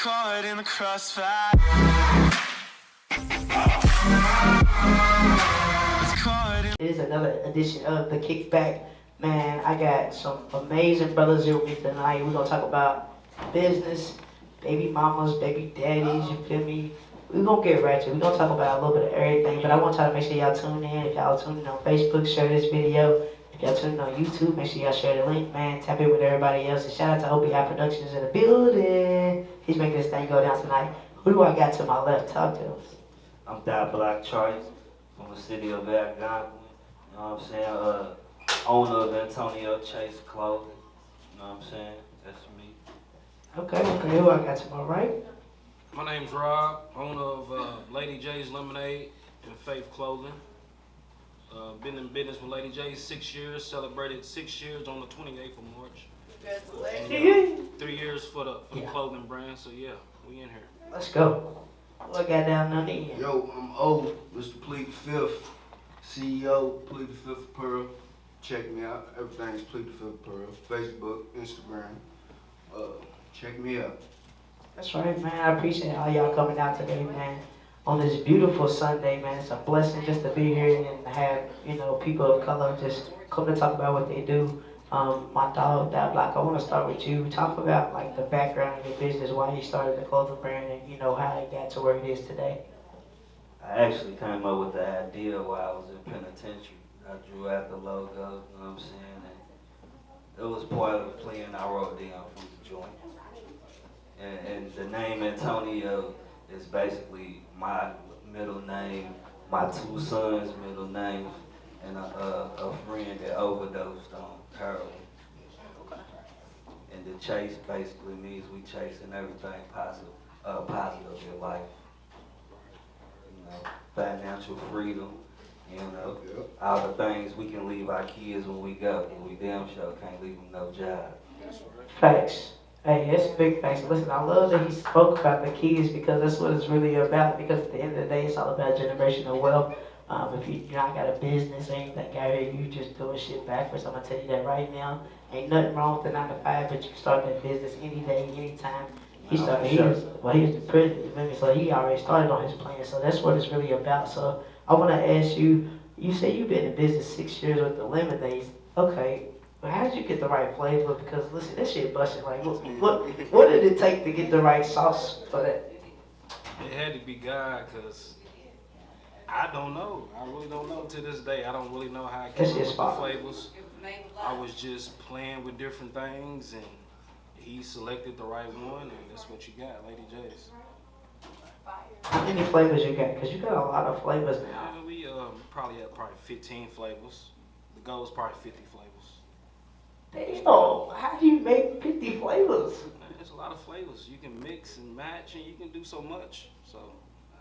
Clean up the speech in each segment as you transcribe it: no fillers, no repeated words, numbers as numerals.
caught in the crossfire. It is another edition of the Kickback. Man, I got some amazing brothers here with me tonight. We're gonna talk about business, baby mamas, baby daddies, you feel me? We're gonna get ratchet. We're gonna talk about a little bit of everything, but I want y'all to make sure y'all tune in. If y'all tune in on Facebook, share this video. If y'all tune in on YouTube, make sure y'all share the link, man. Tap in with everybody else. And shout out to OBI Productions in the building. He's making this thing go down tonight. Who do I got to my left? Talk to us. I'm Dot Black Charles from the city of Algonquin. You know what I'm saying? Owner of Antonio Chase Clothing. You know what I'm saying? That's me. Okay, who I got to my right? My name's Rob, owner of Lady J's Lemonade and Faith Clothing. Been in business with Lady J's 6 years, celebrated 6 years on the 28th of March. Congratulations. 3 years for the clothing brand, so yeah, we in here. Let's go. Who I got down on the end? Yo, I'm O, Mr. Plead the Fifth, CEO, Plead the Fifth Pearl. Check me out. Everything's Plead the Fifth Pearl. Facebook, Instagram. Check me out. That's right, man. I appreciate all y'all coming out today, man. On this beautiful Sunday, man. It's a blessing just to be here and have, people of color just come to talk about what they do. My dog, Dad Block, I want to start with you. Talk about like the background of your business, why you started the clothing brand, and how it got to where it is today. I actually came up with the idea while I was in penitentiary. I drew out the logo, you know what I'm saying? And it was part of the plan I wrote down from the joint. And the name Antonio is basically my middle name, my two sons' middle names, and a friend that overdosed on heroin. And the chase basically means we chasing everything positive in life. Financial freedom, all the things we can leave our kids when we go, but we damn sure can't leave them no job. Facts. Hey, it's big facts. Listen, I love that he spoke about the kids because that's what it's really about. Because at the end of the day, it's all about generational wealth. If you're not got a business or anything out here, you just doing shit backwards. I'm gonna tell you that right now. Ain't nothing wrong with the 9 to 5, but you can start that business any day, anytime. He was the president, you feel me? So he already started on his plan. So that's what it's really about. So I want to ask you. You say you've been in business 6 years with the lemonades. Okay. But how did you get the right flavor? Because listen, that shit busted. Like, what did it take to get the right sauce for that? It had to be God, because I don't know. I really don't know to this day. I don't really know how I came up with the flavors. I was just playing with different things, and he selected the right one, and that's what you got, Lady J's. How many flavors you got? Because you got a lot of flavors now. Yeah, we probably have 15 flavors. The goal is probably 50 flavors. Damn, how do you make 50 flavors? There's a lot of flavors. You can mix and match, and you can do so much. So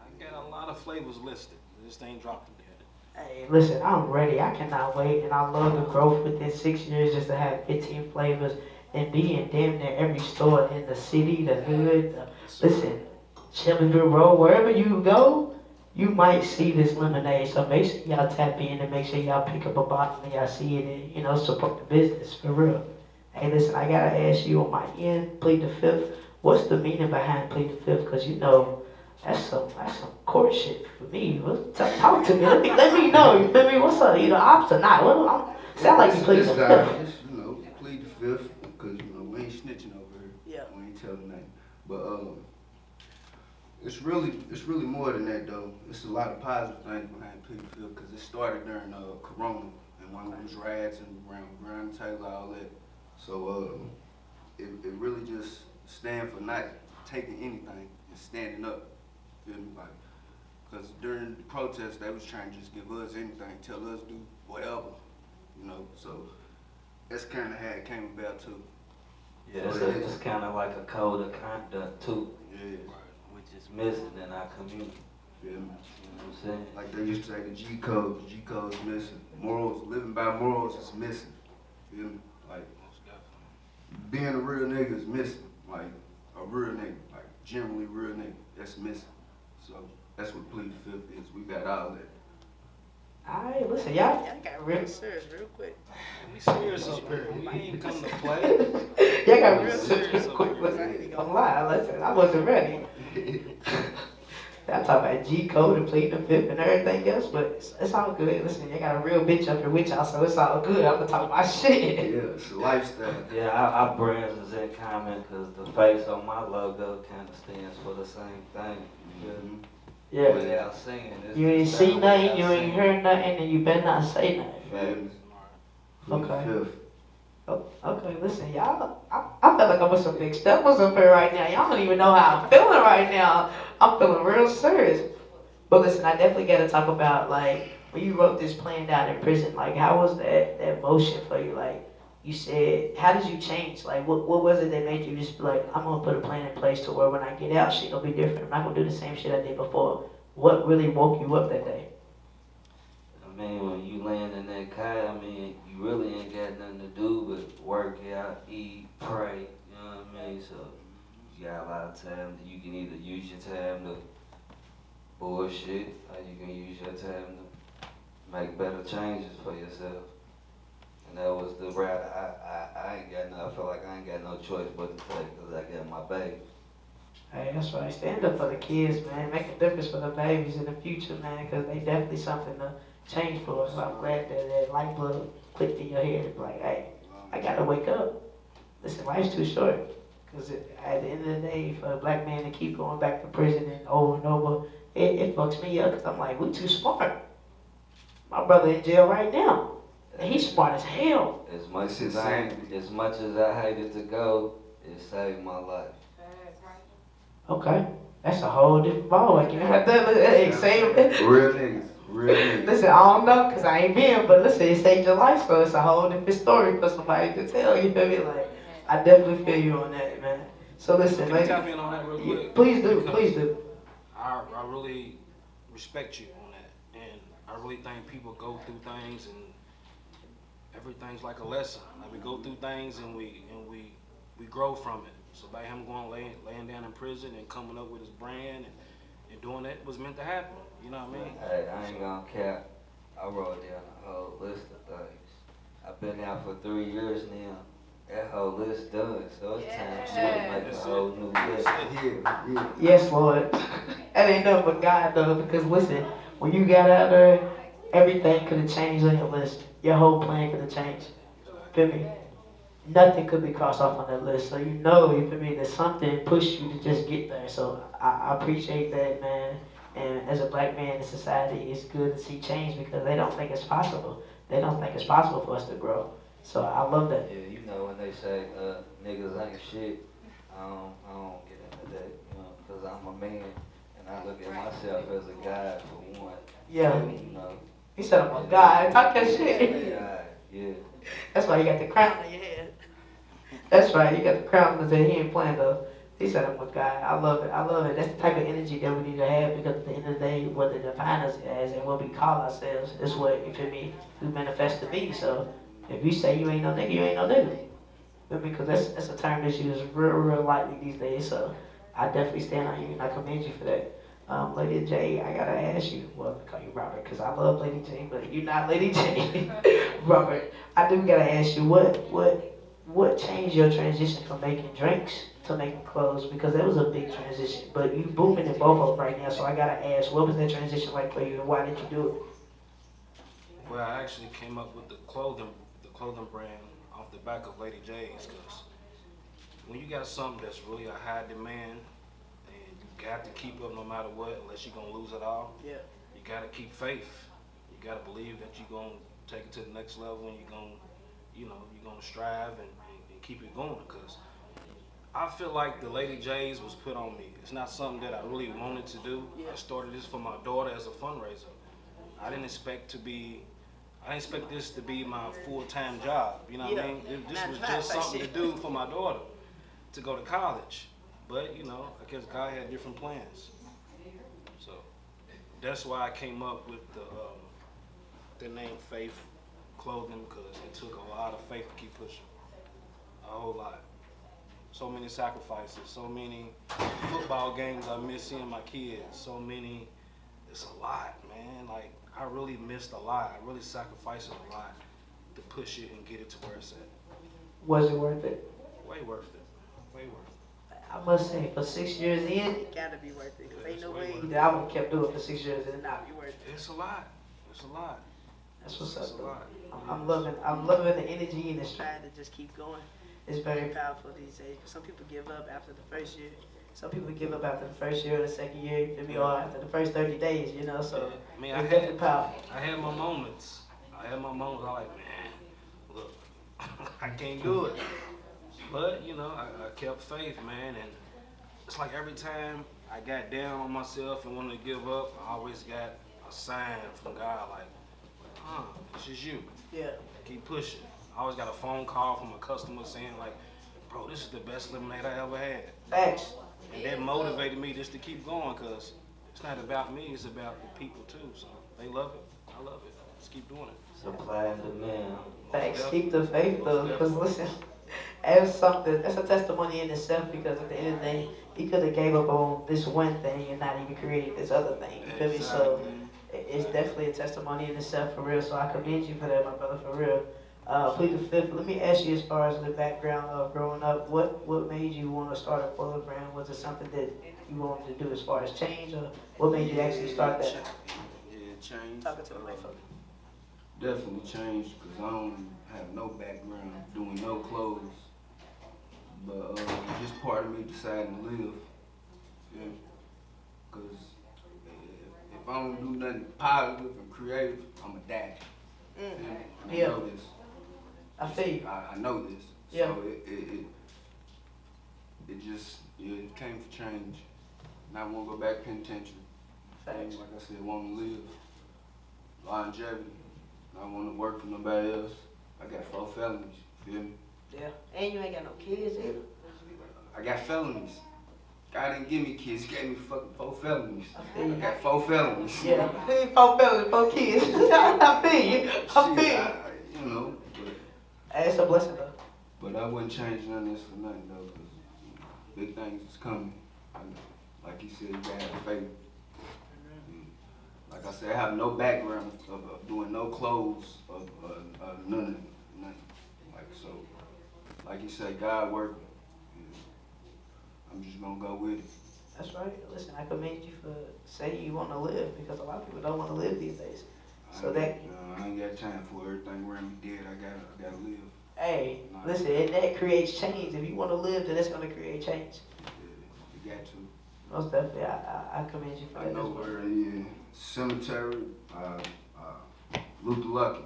I got a lot of flavors listed. This ain't dropped them yet. Hey, listen, I'm ready. I cannot wait, and I love the growth within 6 years just to have 15 flavors and be in damn near every store in the city, the hood. Listen, Shelbyville Road, wherever you go, you might see this lemonade. So make sure y'all tap in and make sure y'all pick up a bottle and y'all see it and, support the business for real. Hey, listen, I gotta ask you on my end, Plead the Fifth, what's the meaning behind Plead the Fifth? Because, that's some court shit for me. Talk to me. Let me know. You feel me? What's up? Ops or not? Sound like you plead the fifth. Plead the Fifth, because, we ain't snitching over here. Yeah. We ain't telling nothing. But, it's really more than that, though. It's a lot of positive things behind Plead the Fifth, because it started during Corona, and when it was riots and around Brown Taylor, all that. So, it really just stand for not taking anything and standing up. Feel me? Like, because during the protest, they was trying to just give us anything, tell us do whatever, So that's kind of how it came about too. Yeah, so it's kind of like a code of conduct too. Yeah. Which is missing in our community. Feel me? You know what I'm saying? Like they used to say, the G code. The G code's missing. Morals, living by morals is missing. Feel me? Like, being a real nigga is missing. Like, a real nigga. Like, generally real nigga. That's missing. So, that's what Plead the Fifth is. We got all that. Alright, listen, y'all got real serious real quick. We serious up here. We ain't come to play. Y'all got I'm real serious sensitive quick. over Listen, I here. ain't gonna lie. Listen, I wasn't ready. I'm talking about G code and pleading the fifth and everything else, but it's all good. Listen, you got a real bitch up here with y'all, so it's all good. I'm gonna talk my shit. Yeah, it's a lifestyle. Yeah, our brands is in common because the face on my logo kind of stands for the same thing. You feel me? Yeah. Without saying, it's You ain't the see style nothing, without you ain't saying. heard nothing, and you better not say nothing. Facts. Okay. Fifth. Oh, okay, listen, y'all. I feel like I'm with some big steppers up here right now. Y'all don't even know how I'm feeling right now. I'm feeling real serious. But listen, I definitely got to talk about like when you wrote this plan down in prison. Like, how was that motion for you? Like, you said, how did you change? Like, what was it that made you just be like, I'm gonna put a plan in place to where when I get out, shit gonna be different. I'm not gonna do the same shit I did before. What really woke you up that day? I mean, when you land in that car, I mean, you really ain't got nothing to do but work out, eat, pray, you know what I mean? So, you got a lot of time that you can either use your time to bullshit, or you can use your time to make better changes for yourself. And that was the route I ain't got no, I feel like I ain't got no choice but to take, because I got my baby. Hey, that's right. Stand up for the kids, man. Make a difference for the babies in the future, man, because they definitely something to change for us. So I'm glad that light bulb clicked in your head. Like, hey, I gotta wake up. Listen, life's too short. Because at the end of the day, for a black man to keep going back to prison and over, it fucks me up. Because I'm like, we too smart. My brother in jail right now. And he's smart as hell. As much as I hated to go, it saved my life. Okay. That's a whole different ball. Like, you have to, hey, same. Real niggas. Real niggas. Listen, I don't know, because I ain't been, but listen, it saved your life, so it's a whole different story for somebody to tell, you feel me? Like, I definitely feel you on that, man. So listen, Can man. you tap in on that real quick? Please do, Because please do. I really respect you on that, and I really think people go through things, and everything's like a lesson. Like, we go through things, and we grow from it. So by him going laying down in prison and coming up with his brand and doing that was meant to happen. You know what I mean? Hey, I ain't gonna cap. I wrote down a whole list of things. I've been out for 3 years now. That whole list done, so it's time for me to make a whole new list. Yeah. Yes, Lord. That ain't nothing but God, though, because listen, when you got out there, everything could have changed on your list. Your whole plan could have changed. Feel me? Nothing could be crossed off on that list. So you know, you feel me, that something pushed you to just get there. So I appreciate that, man. And as a black man in society, it's good to see change because they don't think it's possible. They don't think it's possible for us to grow. So I love that. Yeah, you know when they say niggas ain't shit, I don't get into that, you know, because I'm a man and I look at myself as a guy for one. Yeah. You know. He said, I'm a guy. Talk that shit. God, yeah. That's why you got the crown on your head. That's right, you got the crown on his head. He ain't playing though. He said, I'm a guy. I love it. I love it. That's the type of energy that we need to have because at the end of the day, what they define us as and what we call ourselves is what, you feel me, we manifest to be. So if you say you ain't no nigga, you ain't no nigga. Because that's a term that's used real lightly these days. So I definitely stand on you and I commend you for that. Lady J, I gotta ask you, well, I call you Robert because I love Lady J, but you're not Lady J. Robert, I do gotta ask you, what changed your transition from making drinks to making clothes? Because that was a big transition, but you booming in both of them right now, so I gotta ask, what was that transition like for you and why did you do it? Well, I actually came up with the clothing brand off the back of Lady J's, because when you got something that's really a high demand and you got to keep up no matter what, unless you're gonna lose it all. Yeah. You gotta keep faith. You gotta believe that you're gonna take it to the next level and you're gonna strive and keep it going. Because I feel like the Lady J's was put on me. It's not something that I really wanted to do. I started this for my daughter as a fundraiser. I didn't expect this to be my full-time job. You know what I mean? This was just something to do for my daughter to go to college. But you know, I guess God had different plans. So that's why I came up with the name Faith Clothing, because it took a lot of faith to keep pushing. A whole lot. So many sacrifices, so many football games I miss seeing my kids, so many, it's a lot, man. Like, I really missed a lot. I really sacrificed a lot to push it and get it to where it's at. Was it worth it? way worth it. Way worth it. I must say, for 6 years in, it gotta be worth it. Cause ain't no way that I would have kept doing it for 6 years and it not be worth it. It's a lot. It's a lot. That's what's It's up, a though. lot. I'm loving the energy and the strive to just keep going. It's very powerful these days. Some people give up after the first year. Some people give up after the first year or the second year, you feel me, or after the first 30 days, you know, so I mean, it's definitely powerful. I had my moments. I'm like, man, look, I can't do it. But, you know, I kept faith, man, and it's like every time I got down on myself and wanted to give up, I always got a sign from God like, this is you. Yeah. Keep pushing. I always got a phone call from a customer saying like, bro, this is the best lemonade I ever had. Thanks. And that motivated me just to keep going because it's not about me, it's about the people too. So they love it. I love it. Let's keep doing it. Supply and demand. Thanks. Keep the faith, though, because listen, that's a testimony in itself because at the end of the day, he could have gave up on this one thing and not even created this other thing. You feel me? So it's definitely a testimony in itself for real. So I commend you for that, my brother, for real. Plead the fifth. Let me ask you, as far as the background of growing up, what made you want to start a clothing brand? Was it something that you wanted to do as far as change, or what made you actually start that? Yeah, change. Talking to the mic, folks. Definitely changed because I don't have no background doing no clothes. But just part of me deciding to live. Yeah. Because if I don't do nothing positive and creative, I'm a die. And I Yeah. know this. I feel you. I know this. Yeah. So it just it came for change. And I want to go back penitentiary. Facts. Like I said, I want to live. Longevity. I don't want to work for nobody else. I got 4 felonies. Feel me? Yeah. And you ain't got no kids either. I got felonies. God didn't give me kids. He gave me fucking 4 felonies. I feel I you. got 4 felonies. Yeah. 4 fellas, 4 kids. I feel you. I feel you. You know. Hey, it's a blessing, though. But I wouldn't change none of this for nothing, though, because big things is coming. Like you said, you gotta have faith. Like I said, I have no background of doing no clothes, of nothing. Like, so, like you said, God working. I'm just gonna go with it. That's right. Listen, I commend you for saying you want to live because a lot of people don't want to live these days. So I ain't got time for everything around me dead. I gotta live. Hey, listen, and that creates change. If you want to live, then it's going to create change. You got to. Most definitely, I commend you for I that. know as well. where he is. Cemetery, Luther Lucky.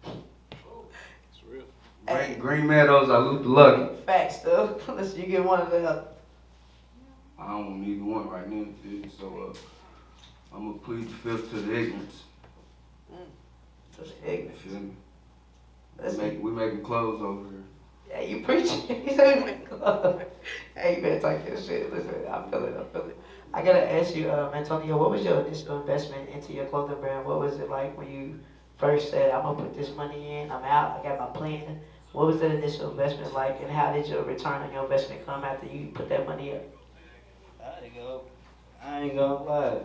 It's real. Hey. Green Meadows, I Luther Lucky. Facts, though. Listen, you get one of the. I don't want either one right now, dude. So I'm gonna plead the fifth to the ignorance. Just You ignorance. feel me? Listen, We making clothes over here. yeah, you preaching. You say you make love. Hey, you better talk that shit. Listen, I feel it. I gotta ask you, Antonio, what was your initial investment into your clothing brand? What was it like when you first said, I'm gonna put this money in, I'm out, I got my plan? What was that initial investment like, and how did your return on your investment come after you put that money in? I ain't gonna lie.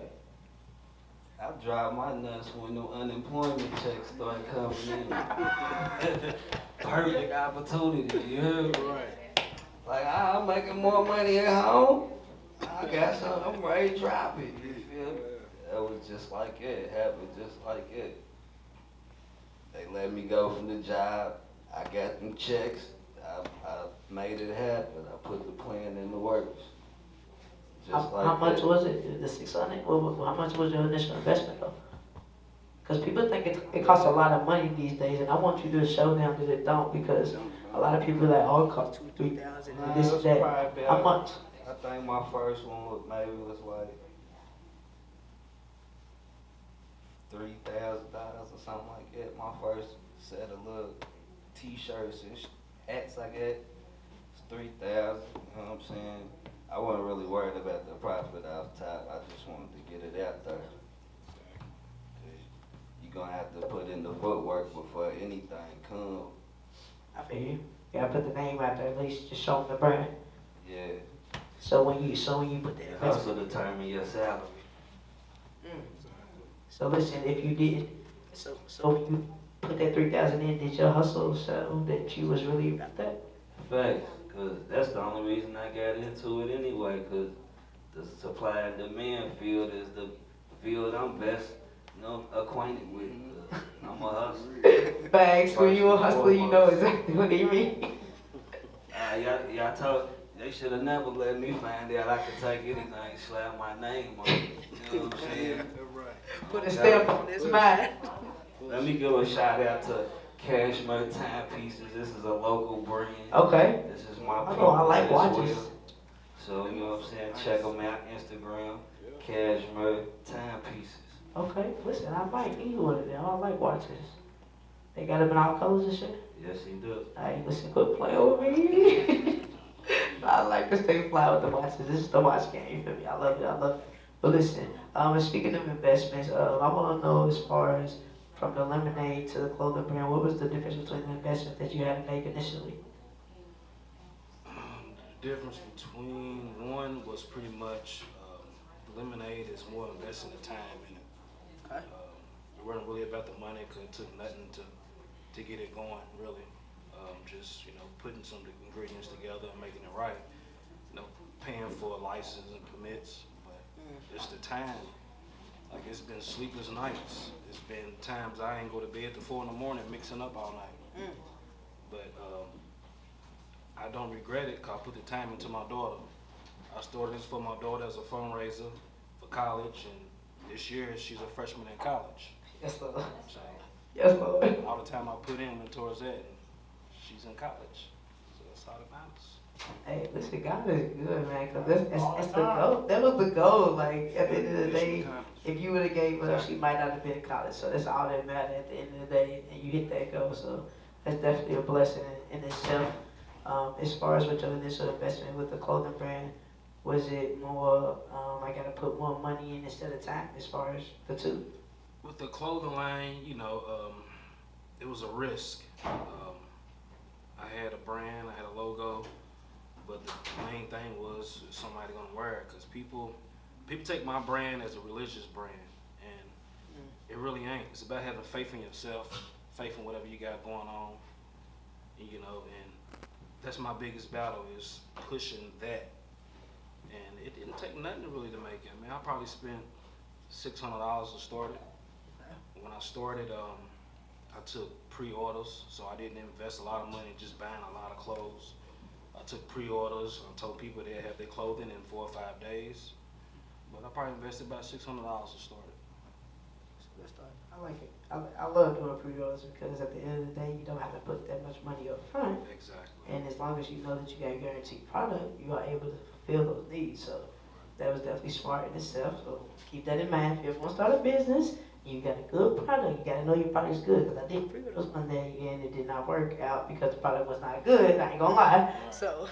I dropped my nuts when no unemployment checks started coming in. Perfect opportunity, you heard me? Right. Like, I'm making more money at home. I got something, I'm ready to drop it, you feel me? That was just like it happened just like it. They let me go from the job. I got them checks. I made it happen. I put the plan in the works. Just like How much that. was it? The 600? How much was your initial investment though? Because people think it costs a lot of money these days, and I want you to show them that it don't. Because a lot of people are like, oh, it costs $2,000, $3,000, and this and that. How much? I think my first one was like $3,000 or something like that. My first set of little t-shirts and hats I got, it's $3,000. You know what I'm saying? I wasn't really worried about the profit off top. I just wanted to get it out there. You're gonna have to put in the footwork before anything comes. I feel you. You gotta put the name out there at least, just show them the brand. Yeah. So when you put the It investment. also determine your salary. So listen, if you did, so when you put that 3,000 in, did your hustle show that you was really about that? Facts. Cause that's the only reason I got into it anyway. Cause the supply and demand field is the field I'm best, acquainted with. I'm a hustler. Facts. When you a First and hustler, you know foremost. exactly what he mean. Y'all told they should have never let me find out I could take anything, slap my name on it. You know what I'm saying? Put a stamp on his mind. Let me give a shout out to Cashmere Timepieces. This is a local brand. Okay. This is my Oh, I like people as watches. well. So, you know what I'm saying? Check them out, Instagram, Cashmere Timepieces. Okay, listen, I might need one of them. I like watches. They got them in all colors and shit. Yes, he does. Hey, listen, quit playing with me. I like to stay fly with the watches. This is the watch game, you feel me? I love it, I love it. But listen, speaking of investments, I want to know as far as from the lemonade to the clothing brand, what was the difference between the investment that you had to make initially? The difference between one was pretty much lemonade is more investing the time in it. Okay. It wasn't really about the money because it took nothing to get it going, really. Just putting some of the ingredients together and making it right. Paying for a license and permits, but it's the time. Like it's been sleepless nights. It's been times I ain't go to bed till 4 in the morning mixing up all night. But I don't regret it because I put the time into my daughter. I started this for my daughter as a fundraiser for college, and this year she's a freshman in college. Yes, Lord. So Yes, Lord. all the time I put in went towards that, and she's in college. So that's all that matters. Hey, listen, God is good, man. Cause that's the goal. That was the goal. Like at the end of the day, if you would have gave her up, she might not have been in college. So that's all that mattered at the end of the day, and you hit that goal. So that's definitely a blessing in itself. As far as with your initial investment with the clothing brand, was it more I gotta put more money in instead of time? As far as the two. With the clothing line, it was a risk. I had a brand, I had a logo, but the main thing was is somebody gonna wear it, because people take my brand as a religious brand, and it really ain't. It's about having faith in yourself, faith in whatever you got going on, and that's my biggest battle is pushing that. And it didn't take nothing really to make it. I mean, I probably spent $600 to start it. When I started, I took pre-orders, so I didn't invest a lot of money just buying a lot of clothes. I took pre-orders. I told people they'd have their clothing in 4 or 5 days. But I probably invested about $600 to start it. I like it. I love doing pre-orders because at the end of the day, you don't have to put that much money up front. Exactly. And as long as you know that you got a guaranteed product, you are able to fulfill those needs. So that was definitely smart in itself. So keep that in mind. If you ever want to start a business, you got a good product. You got to know your product's good. Because I did pre-orders one day and it did not work out because the product was not good. I ain't gonna lie. Right. So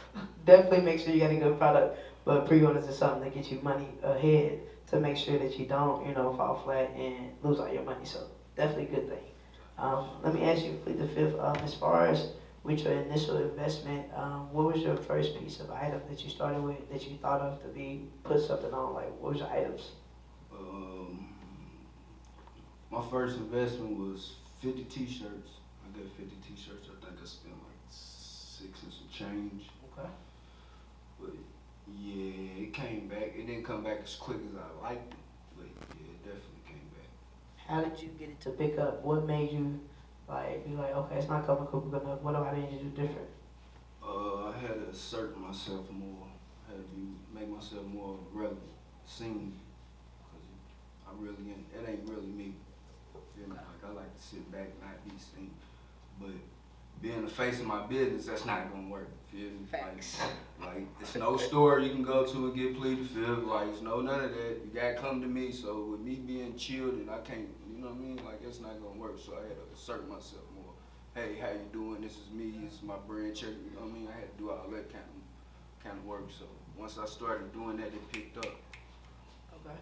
definitely make sure you got a good product. But pre-orders is something that gets you money ahead to make sure that you don't, fall flat and lose all your money. So definitely a good thing. Let me ask you, plead the fifth. As far as with your initial investment, what was your first piece of item that you started with that you thought of to be put something on? Like, what was your items? My first investment was 50 t-shirts. I got 50 t-shirts. I think I spent like 6 and some change. Okay. But yeah, it came back. It didn't come back as quick as I liked it, but yeah, it definitely came back. How did you get it to pick up? What made you be like, okay, it's not coming quick enough. What do I need to do different? I had to assert myself more. I had to make myself more relevant, seen. Cause it ain't really me. Feel me? Like I like to sit back and not be seen. But being the face of my business, that's not gonna work. Feel me? Facts. Like it's no store you can go to and get pleaded fifth. Like it's none of that. You gotta come to me. So with me being chilled and I can't, you know what I mean? Like it's not gonna work. So I had to assert myself more. Hey, how you doing? This is me. This is my brand. Check. You know what I mean? I had to do all that kind of work. So once I started doing that, it picked up. Okay.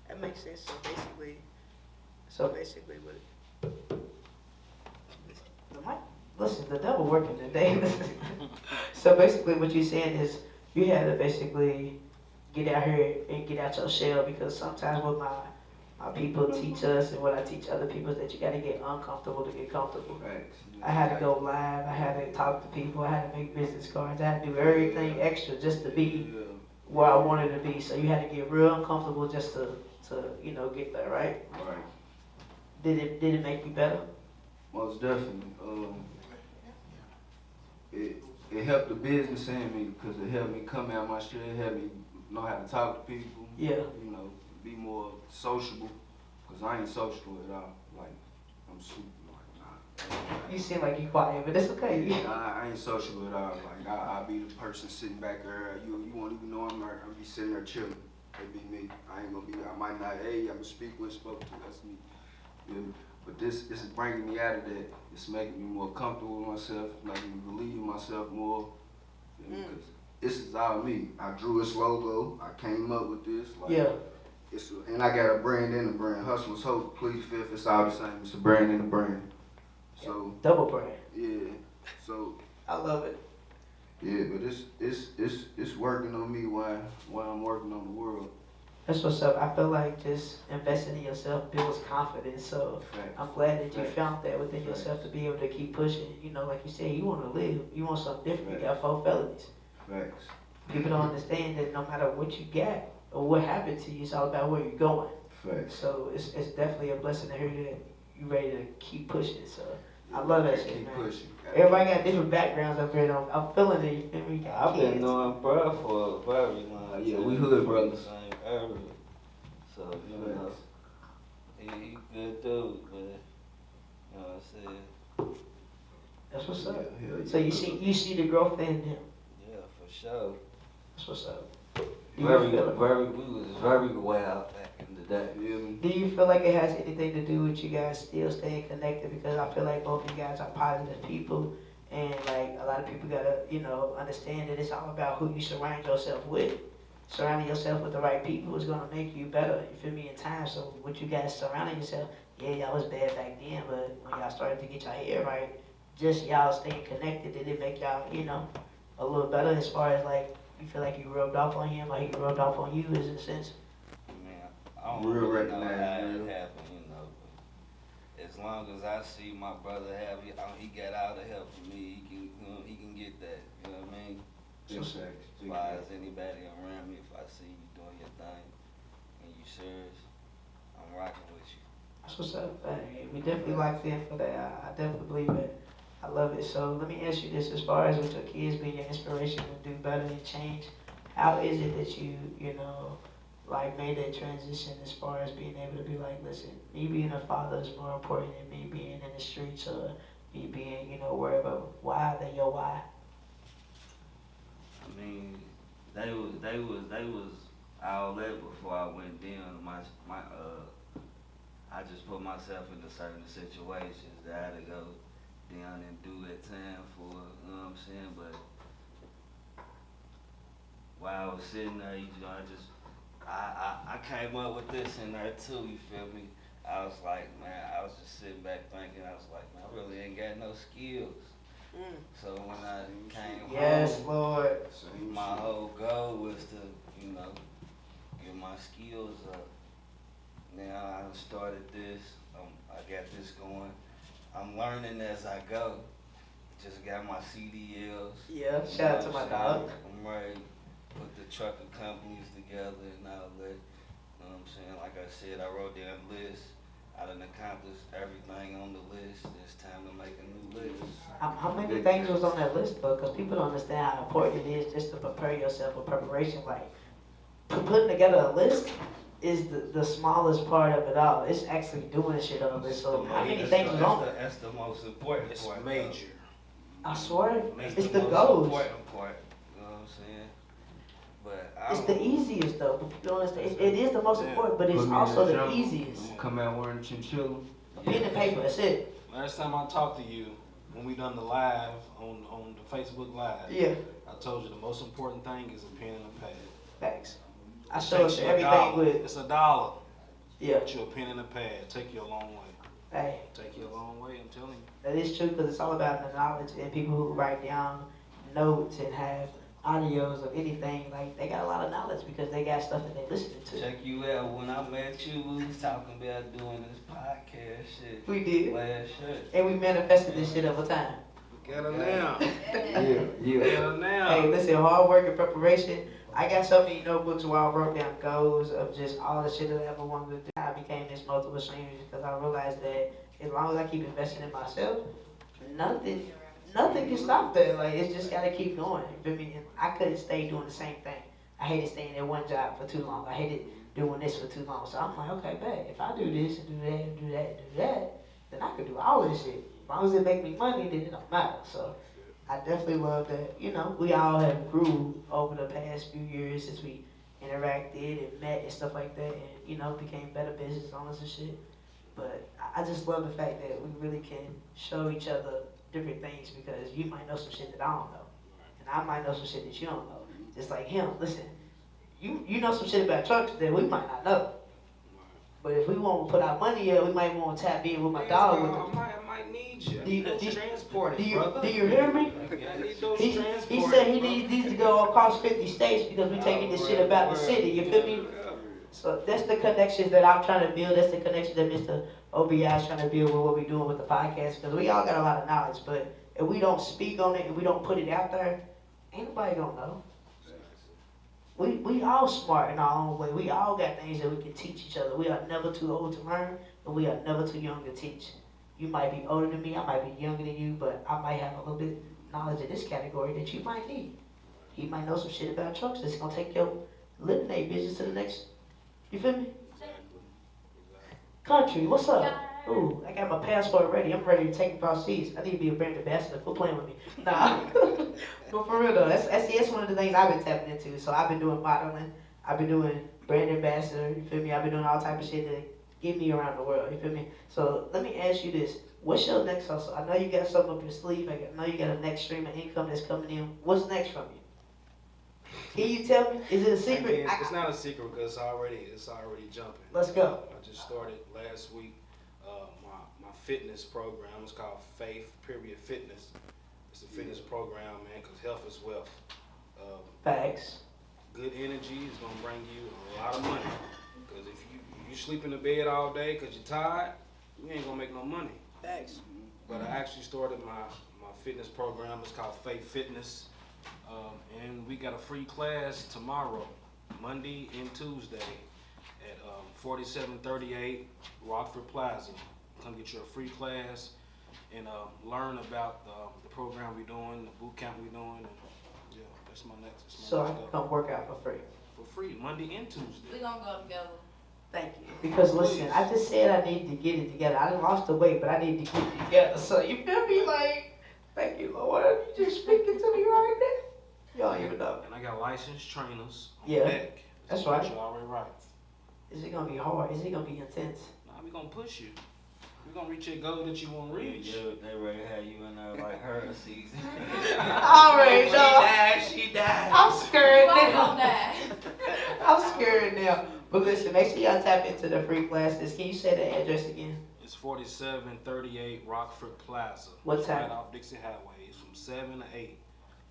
That makes sense. So basically what the mic, listen, the devil working today. So basically what you're saying is you had to basically get out here and get out your shell, because sometimes with My people teach us, and what I teach other people is that you got to get uncomfortable to get comfortable. Facts. I had to go live. I had to talk to people. I had to make business cards. I had to do everything extra just to be where I wanted to be. So you had to get real uncomfortable just to get there, right? Right. Did it make you better? Most definitely. It helped the business in me because it helped me come out my shit. It helped me know how to talk to people. Yeah. You know, be more sociable. Because I ain't sociable at all. Like, I'm super, like, nah. You seem like you quiet, but it's okay. Nah, I ain't sociable at all. Like, I'll be the person sitting back there. You won't even know I'm there. I'll be sitting there chilling. That be me. I ain't gonna be, I might not, hey, I'm gonna speak when spoke to. That's me. You know? But this is bringing me out of that. It's making me more comfortable with myself, making me believe in myself more. You know, 'cause this is all me. I drew this logo. I came up with this. Like, Yeah. And I got a brand in the brand. Hustlers Hope, Please Fifth. It's all the same. It's a brand in the brand. So Double brand. yeah. So I love it. yeah, but it's working on me while I'm working on the world. That's what's up. I feel like just investing in yourself builds confidence. So Facts. I'm glad that you Facts. found that within Facts. yourself to be able to keep pushing. You know, like you said, you want to live. You want something different. You got Facts. 4 felonies. Facts. People don't understand that no matter what you got or what happened to you, it's all about where you're going. Facts. So it's definitely a blessing to hear that you ready to keep pushing. So I love that shit, Keep man. pushing. Everybody got different backgrounds up here. Though. I'm feeling it. You feel me? You got I've been kids. knowing bro for very long. Yeah, we hood from the brothers. same area. So, you know, he good dude, but, you know what I'm saying? That's what's up. Yeah, hell yeah. So you see the growth in him. Yeah, for sure. That's what's up. We was very well back in the day. You feel me? Do you feel like it has anything to do with you guys still staying connected? Because I feel like both of you guys are positive people, and like a lot of people gotta, understand that it's all about who you surround yourself with. Surrounding yourself with the right people is gonna make you better. You feel me? In time. So with you guys surrounding yourself, yeah, y'all was bad back then, but when y'all started to get your head right, just y'all staying connected, did it make y'all, a little better as far as like you feel like you rubbed off on him, or he rubbed off on you, is in a sense? Man, I don't Real really know recognize how real. it happened, but as long as I see my brother happy, he got all the help from me, he can get that, you know what I mean? Big facts. As far as anybody around me, if I see you doing your thing and you serious, I'm rocking with you. That's what's up. Hey, we definitely locked in for that. I definitely believe it. I love it. So let me ask you this: as far as with your kids being your inspiration to do better and change, how is it that you made that transition as far as being able to be like, listen, me being a father is more important than me being in the streets or me being, wherever. Why than your why? I mean, they was all that before I went down. I just put myself into certain situations that I had to go down and do at time for, you know what I'm saying? But while I was sitting there, I came up with this in there too, you feel me? I was like, man, I was just sitting back thinking, I was like, man, I really ain't got no skills. So when I came Yes, home, Lord. my whole goal was to, get my skills up. Now I started this, I got this going. I'm learning as I go. Just got my CDLs. Yeah, you shout out know to what my I'm saying? dog. I'm ready to put the trucking companies together and all that. You know what I'm saying? Like I said, I wrote down a list. I done accomplished everything on the list. It's time to make a new list. How many things was on that list, though? Because people don't understand how important it is just to prepare yourself for preparation. Like, putting together a list is the smallest part of it all. It's actually doing shit on it. So how many things was on it? That's the most important It's part. major. I swear, That's it's the most goals. important part. You know what I'm saying? But It's the easiest though. But people don't understand. It is the most Yeah. important, but it's Put me in also the the jungle. easiest. Come out wearing chinchilla. A pen and paper. That's it. Last time I talked to you, when we done the live on the Facebook Live, Yeah. I told you the most important thing is a pen and a pad. Facts. I It show takes us you everything $1. with. It's $1. Yeah. Get you a pen and a pad. Take you a long way. Hey. Take you a long way. I'm telling you. That is true because it's all about the knowledge and people who write down notes and have audios of anything, like they got a lot of knowledge because they got stuff that they listening to. Check you out. When I met you, we was talking about doing this podcast shit. We did. Last shit. And we manifested this shit over time. Get her now. Yeah, yeah. Get her now. Hey, listen, hard work and preparation. I got so many notebooks where I wrote down goals of just all the shit that I ever wanted to do. I became this multiple streamer because I realized that as long as I keep investing in myself, nothing can stop that. Like, it's just gotta keep going. You feel me? And I couldn't stay doing the same thing. I hated staying at one job for too long. I hated doing this for too long. So I'm like, okay, babe, if I do this and do that and do that and do that, then I can do all this shit. As long as it make me money, then it don't matter. So I definitely love that, you know, we all have grew over the past few years since we interacted and met and stuff like that and, you know, became better business owners and shit. But I just love the fact that we really can show each other different things because you might know some shit that I don't know. And I might know some shit that you don't know. Just like him, listen, you know some shit about trucks that we might not know. But if we want to put our money in, we might want to tap in with my dog. I might need you. Do you- Those do you- transporting, brother. Do you hear me? I need those He transporting. said he needs these to go across 50 states because we taking this shit about the city, you feel me? So that's the connections that I'm trying to build. That's the connections that Mr. OBI is trying to build with what we're doing with the podcast. Because we all got a lot of knowledge, but if we don't speak on it and we don't put it out there, ain't nobody gonna know. We all smart in our own way. We all got things that we can teach each other. We are never too old to learn, but we are never too young to teach. You might be older than me, I might be younger than you, but I might have a little bit knowledge in this category that you might need. He might know some shit about trucks that's gonna take your lemonade business to the next, you feel me? Country, what's up? Ooh, I got my passport ready. I'm ready to take across seas. I need to be a brand ambassador. Quit playing with me. Nah. But for real though, that's one of the things I've been tapping into. So I've been doing modeling. I've been doing brand ambassador. You feel me? I've been doing all type of shit that get me around the world. You feel me? So let me ask you this. What's your next hustle? I know you got something up your sleeve. I know you got a next stream of income that's coming in. What's next from you? Can you tell me? Is it a secret? It's not a secret because it's already jumping. Let's go. I just started last week my fitness program. It's called Faith Fitness. It's a fitness program, man, because health is wealth. Facts. Good energy is gonna bring you a lot of money. Because if you sleep in the bed all day because you're tired, you ain't gonna make no money. Facts. But I actually started my fitness program. It's called Faith Fitness. And we got a free class tomorrow, Monday and Tuesday at 4738 Rockford Plaza. Come get you a free class and learn about the program we're doing, the boot camp we're doing. And yeah, that's my next. So I can come work out for free. For free, Monday and Tuesday. We're gonna go together. Thank you. Because listen, I just said I need to get it together. I done lost the weight, but I need to get it together. So you feel me? Like, thank you, Lord. You just speaking to me right now. Y'all don't even know. And I got licensed trainers on Yeah, deck. that's what right. You already right. Is it gonna be hard? Is it gonna be intense? Nah, we gonna push you. We gonna reach your goal that you want to reach. Yeah, they ready to have you in there like her season. I already know. She died. I'm scared You all now. gonna die. I'm scared now. But listen, make sure y'all tap into the free classes. Can you say the address again? It's 4738 Rockford Plaza. What It's time? Right off Dixie Highway. It's from 7 to 8.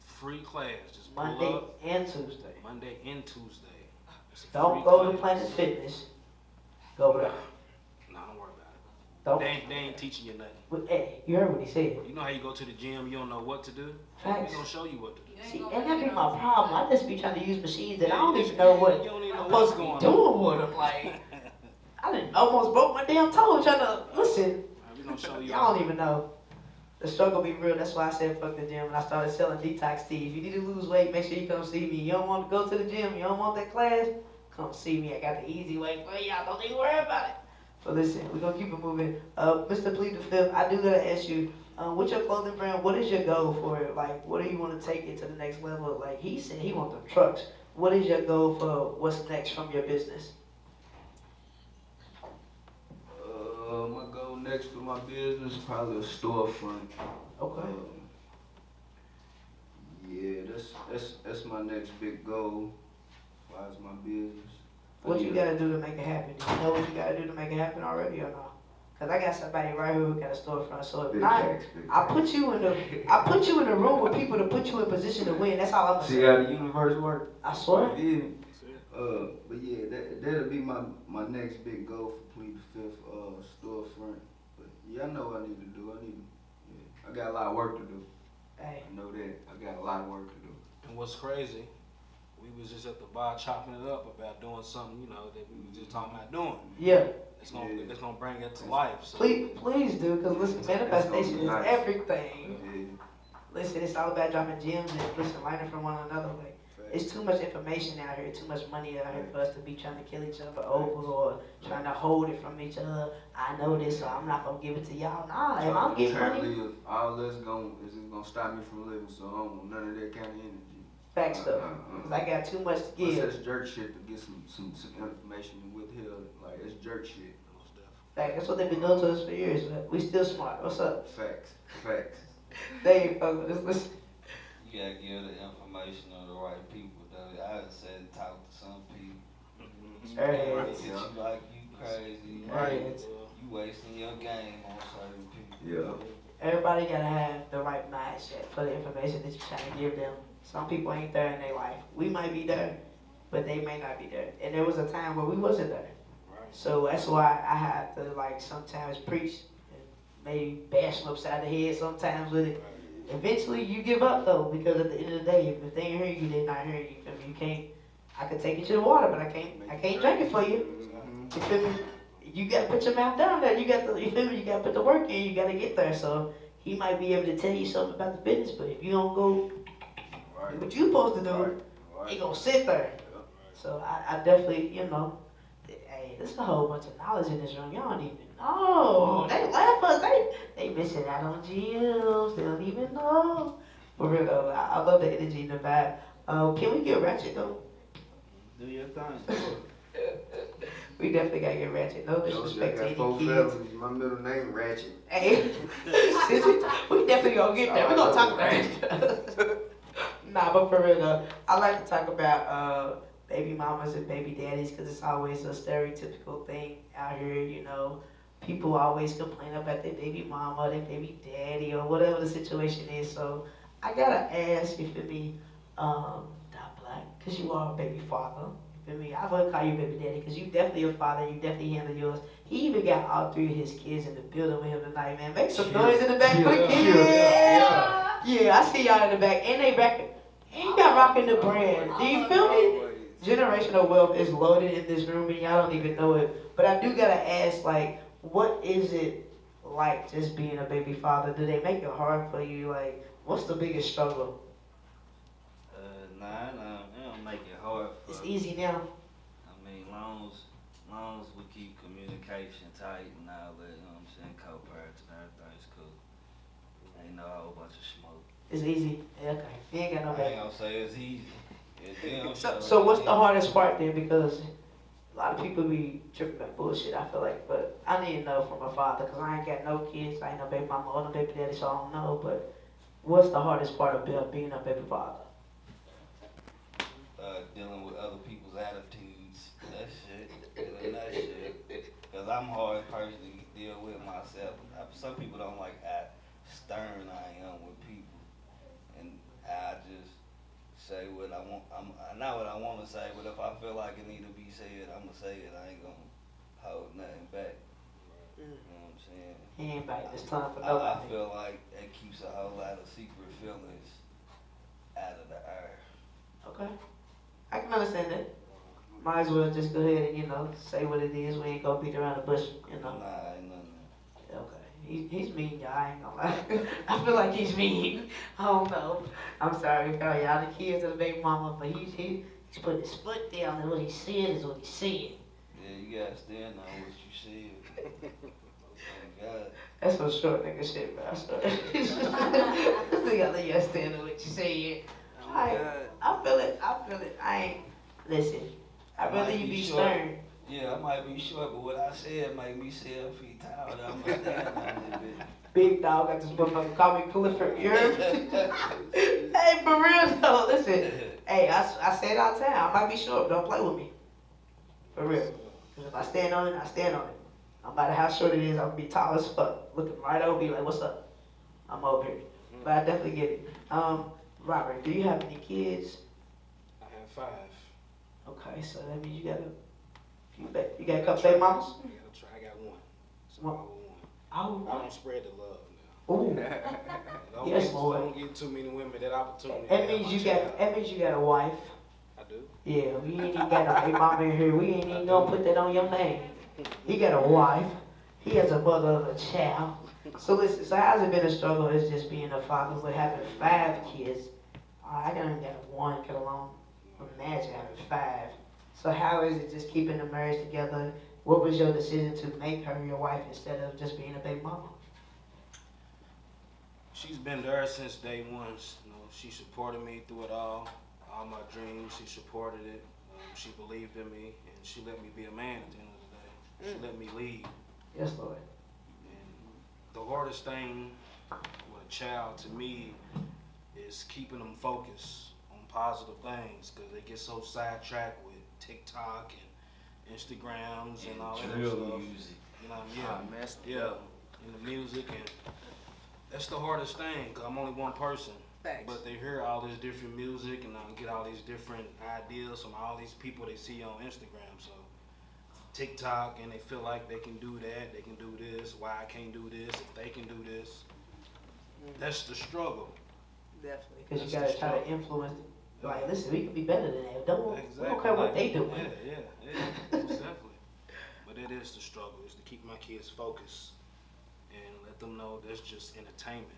Free class. Just pull Monday up and Tuesday. Monday and Tuesday. It's a Don't free go to class. Planet Fitness. Go over there. Nah, don't worry about it. Don't. They ain't teaching you nothing. But, hey, you heard what he said. You know how you go to the gym, you don't know what to do? Facts. We gonna show you what to do. You ain't See, gonna and that make be it my on problem. I just be trying to use machines that I don't even know what You don't even know I'm what's supposed to going be on. doing with them. Like, I done almost broke my damn toe trying to listen. We gonna show you. Y'all don't even know. The struggle be real. That's why I said fuck the gym and I started selling detox teas. You need to lose weight, make sure you come see me. You don't want to go to the gym, you don't want that class, come see me. I got the easy way for y'all. Don't even worry about it. But listen, we're gonna keep it moving. Mr. Plead the Fifth, I do gotta ask you, with your clothing brand, what is your goal for it? Like, what do you want to take it to the next level? Like, he said he want them trucks. What is your goal for what's next from your business? My goal next for my business probably a storefront. Okay. Yeah, that's my next big goal. As far as my business. What you gotta do to make it happen? Do you know what you gotta do to make it happen already or not? Cause I got somebody right here who got a storefront. So if Big not, facts, big I facts. put you in the room with people to put you in position to win. That's all I'm See saying. how the universe works? I swear. Yeah. That's it. But yeah, that'll be my next big goal for Plead the Fifth storefront. But yeah, I know what I need to do. I got a lot of work to do. Hey, I know that. I got a lot of work to do. And what's crazy, we was just at the bar chopping it up about doing something, you know, that we was just talking about doing. yeah. It's gonna bring it to life. So. Please do, cause listen, manifestation is nice. everything. Yeah. Listen, it's all about dropping gems and listen, learning from one another. Like, it's too much information out here, too much money out here for us to be trying to kill each other over or trying to hold it from each other. I know this, so I'm not gonna give it to y'all. Nah, if I'm getting Trying to money, live, all that's is gonna stop me from living. So I don't want none of that kind of energy. back stuff. Cause I got too much to What's give. that jerk shit to get some information and withheld? Like it's jerk shit. Fact, that's what they've been doing to us for years, but we still smart. What's up? Facts. They ain't fuck with us. Listen. You gotta give the information to the right people, though. I done said talk to some people. Hey, Look at you like you crazy. Right. You wasting your game on certain people. Yeah. Everybody gotta have the right mindset for the information that you're trying to give them. Some people ain't there in their life. We might be there, but they may not be there. And there was a time where we wasn't there. So that's why I have to like sometimes preach and maybe bash them upside the head sometimes with it. Eventually you give up though, because at the end of the day, if they ain't hearing you, they're not hearing you. Feel me? You can't. I could take you to the water, but I can't drink it for you. You feel me? You gotta put your mouth down there. You feel me? You gotta put the work in. You gotta get there. So he might be able to tell you something about the business, but if you don't go do what you supposed to do, he gonna sit there. So I definitely, hey, there's a whole bunch of knowledge in this room. Y'all don't even know. They laugh us. They missing out on gems. They don't even know. For real though, I love the energy and the vibe. Can we get ratchet though? Do your thing. We definitely gotta get ratchet. No I disrespect to got any 4 kids. felonies. My middle name Ratchet. Hey, we definitely gonna get there. We gonna talk about it. Nah, but for real though, I like to talk about baby mamas and baby daddies because it's always a stereotypical thing out here. People always complain about their baby mama, their baby daddy, or whatever the situation is. So I gotta ask you, feel me, Dot Black, because you are a baby father. You feel me? I would call you baby daddy because you definitely a father. You definitely handle yours. He even got all 3 of his kids in the building with him tonight, man. Make some noise in the back for the kids. Yeah, I see y'all in the back, and they back. And you got rocking the brand. Do you feel me? Generational wealth is loaded in this room, and y'all don't even know it. But I do gotta ask, like, what is it like just being a baby father? Do they make it hard for you? Like, what's the biggest struggle? Nah, it don't make it hard for It's easy now. I mean, long as we keep communication tight and all that, you know what I'm saying, co-parenting, everything's cool. Ain't no whole bunch of smoke. It's easy. Yeah, okay. You ain't got no I ain't baby. gonna say it's easy. It's them, So what's the hardest part then? Because a lot of people be tripping about bullshit, I feel like. But I need to know from a father, because I ain't got no kids. I ain't no baby mama or no baby daddy, so I don't know. But what's the hardest part of being a baby father? dealing with other people's attitudes, that shit, dealing that shit. Cause I'm hard person to deal with myself. Some people don't like how stern I am with people, and I just say what I want. Not what I want to say, but if I feel like it need to be said, I'ma say it. I ain't gonna hold nothing back. You know what I'm saying? He ain't back this time for I nobody. feel like it keeps a whole lot of secret feelings out of the air. Okay. I can understand that. Might as well just go ahead and, say what it is. We ain't gonna beat around the bush, Nah, ain't nothing. Okay. He's mean, y'all. I ain't gonna lie. I feel like he's mean. I don't know. I'm sorry for y'all, the kids of the baby mama, but he's putting his foot down, and what he said is what he said. Yeah, you gotta stand on what you said. Oh God. That's some short nigga shit, bro. I swear. This nigga let you stand on what you said. I feel it. I ain't, listen, I'd rather you be stern. Yeah, I might be short, but what I said make me 7 feet tall. I'm gonna stand on it, bitch. Big dog got this motherfucker call me proliferate. You heard me? Hey, for real though, listen. Hey, I say it all the time. I might be short, but don't play with me. For real. Because if I stand on it, I stand on it. no matter how short it is, I'm gonna be tall as fuck, looking right over me like, what's up? I'm over here. But I definitely get it. Robert, do you have any kids? I have 5. Okay, so that means you got you got a couple baby mamas? I got 1. So One. I Oh, don't spread the love ooh. now. Yes, Lord. Don't give too many women that opportunity. That to have means my you child. got. That means you got a wife. I do. Yeah, we ain't even got a baby mama in here. We ain't even gonna put that on your name. He got a wife. He has a mother of a child. So listen. So how's it been a struggle? It's just being a father, but having 5 kids. I got only got 1. Could alone imagine having 5. So how is it just keeping the marriage together? What was your decision to make her your wife instead of just being a baby mama? She's been there since day 1. You know, she supported me through it all my dreams. She supported it. She believed in me, and she let me be a man at the end of the day. She let me lead. Yes, Lord. And the hardest thing with a child to me is keeping them focused on positive things, because they get so sidetracked with TikTok and Instagrams and all that other stuff. Music. You know what I mean? Yeah, in the music, and that's the hardest thing, because I'm only one person. But they hear all this different music and get all these different ideas from all these people they see on Instagram. So TikTok, and they feel like they can do that, they can do this, why I can't do this, if they can do this. That's the struggle. Definitely. Because you gotta try to influence. Like, listen, we can be better than that. We don't care what they do. Yeah, most definitely. But it is the struggle, is to keep my kids focused and let them know that's just entertainment.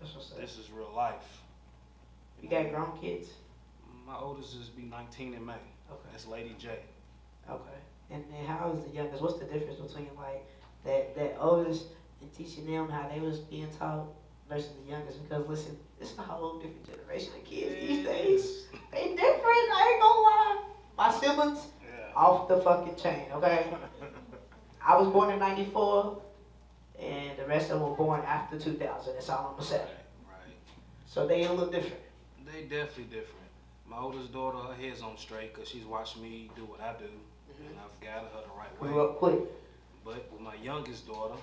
That's what's up. This is real life. You got grown kids? My oldest is be 19 in May. Okay. That's Lady J. Okay. And then how is the youngest? What's the difference between like that oldest and teaching them how they was being taught versus the youngest? Because listen, it's a whole different generation of kids these days. They different. I ain't gonna lie. My siblings off the fucking chain. Okay. I was born in '94, and the rest of them were born after 2000. That's all I'm gonna say. Right. So they a little different. They definitely different. My oldest daughter, her head's on straight because she's watched me do what I do, and I've guided her the right way. Grew up quick. But with my youngest daughter,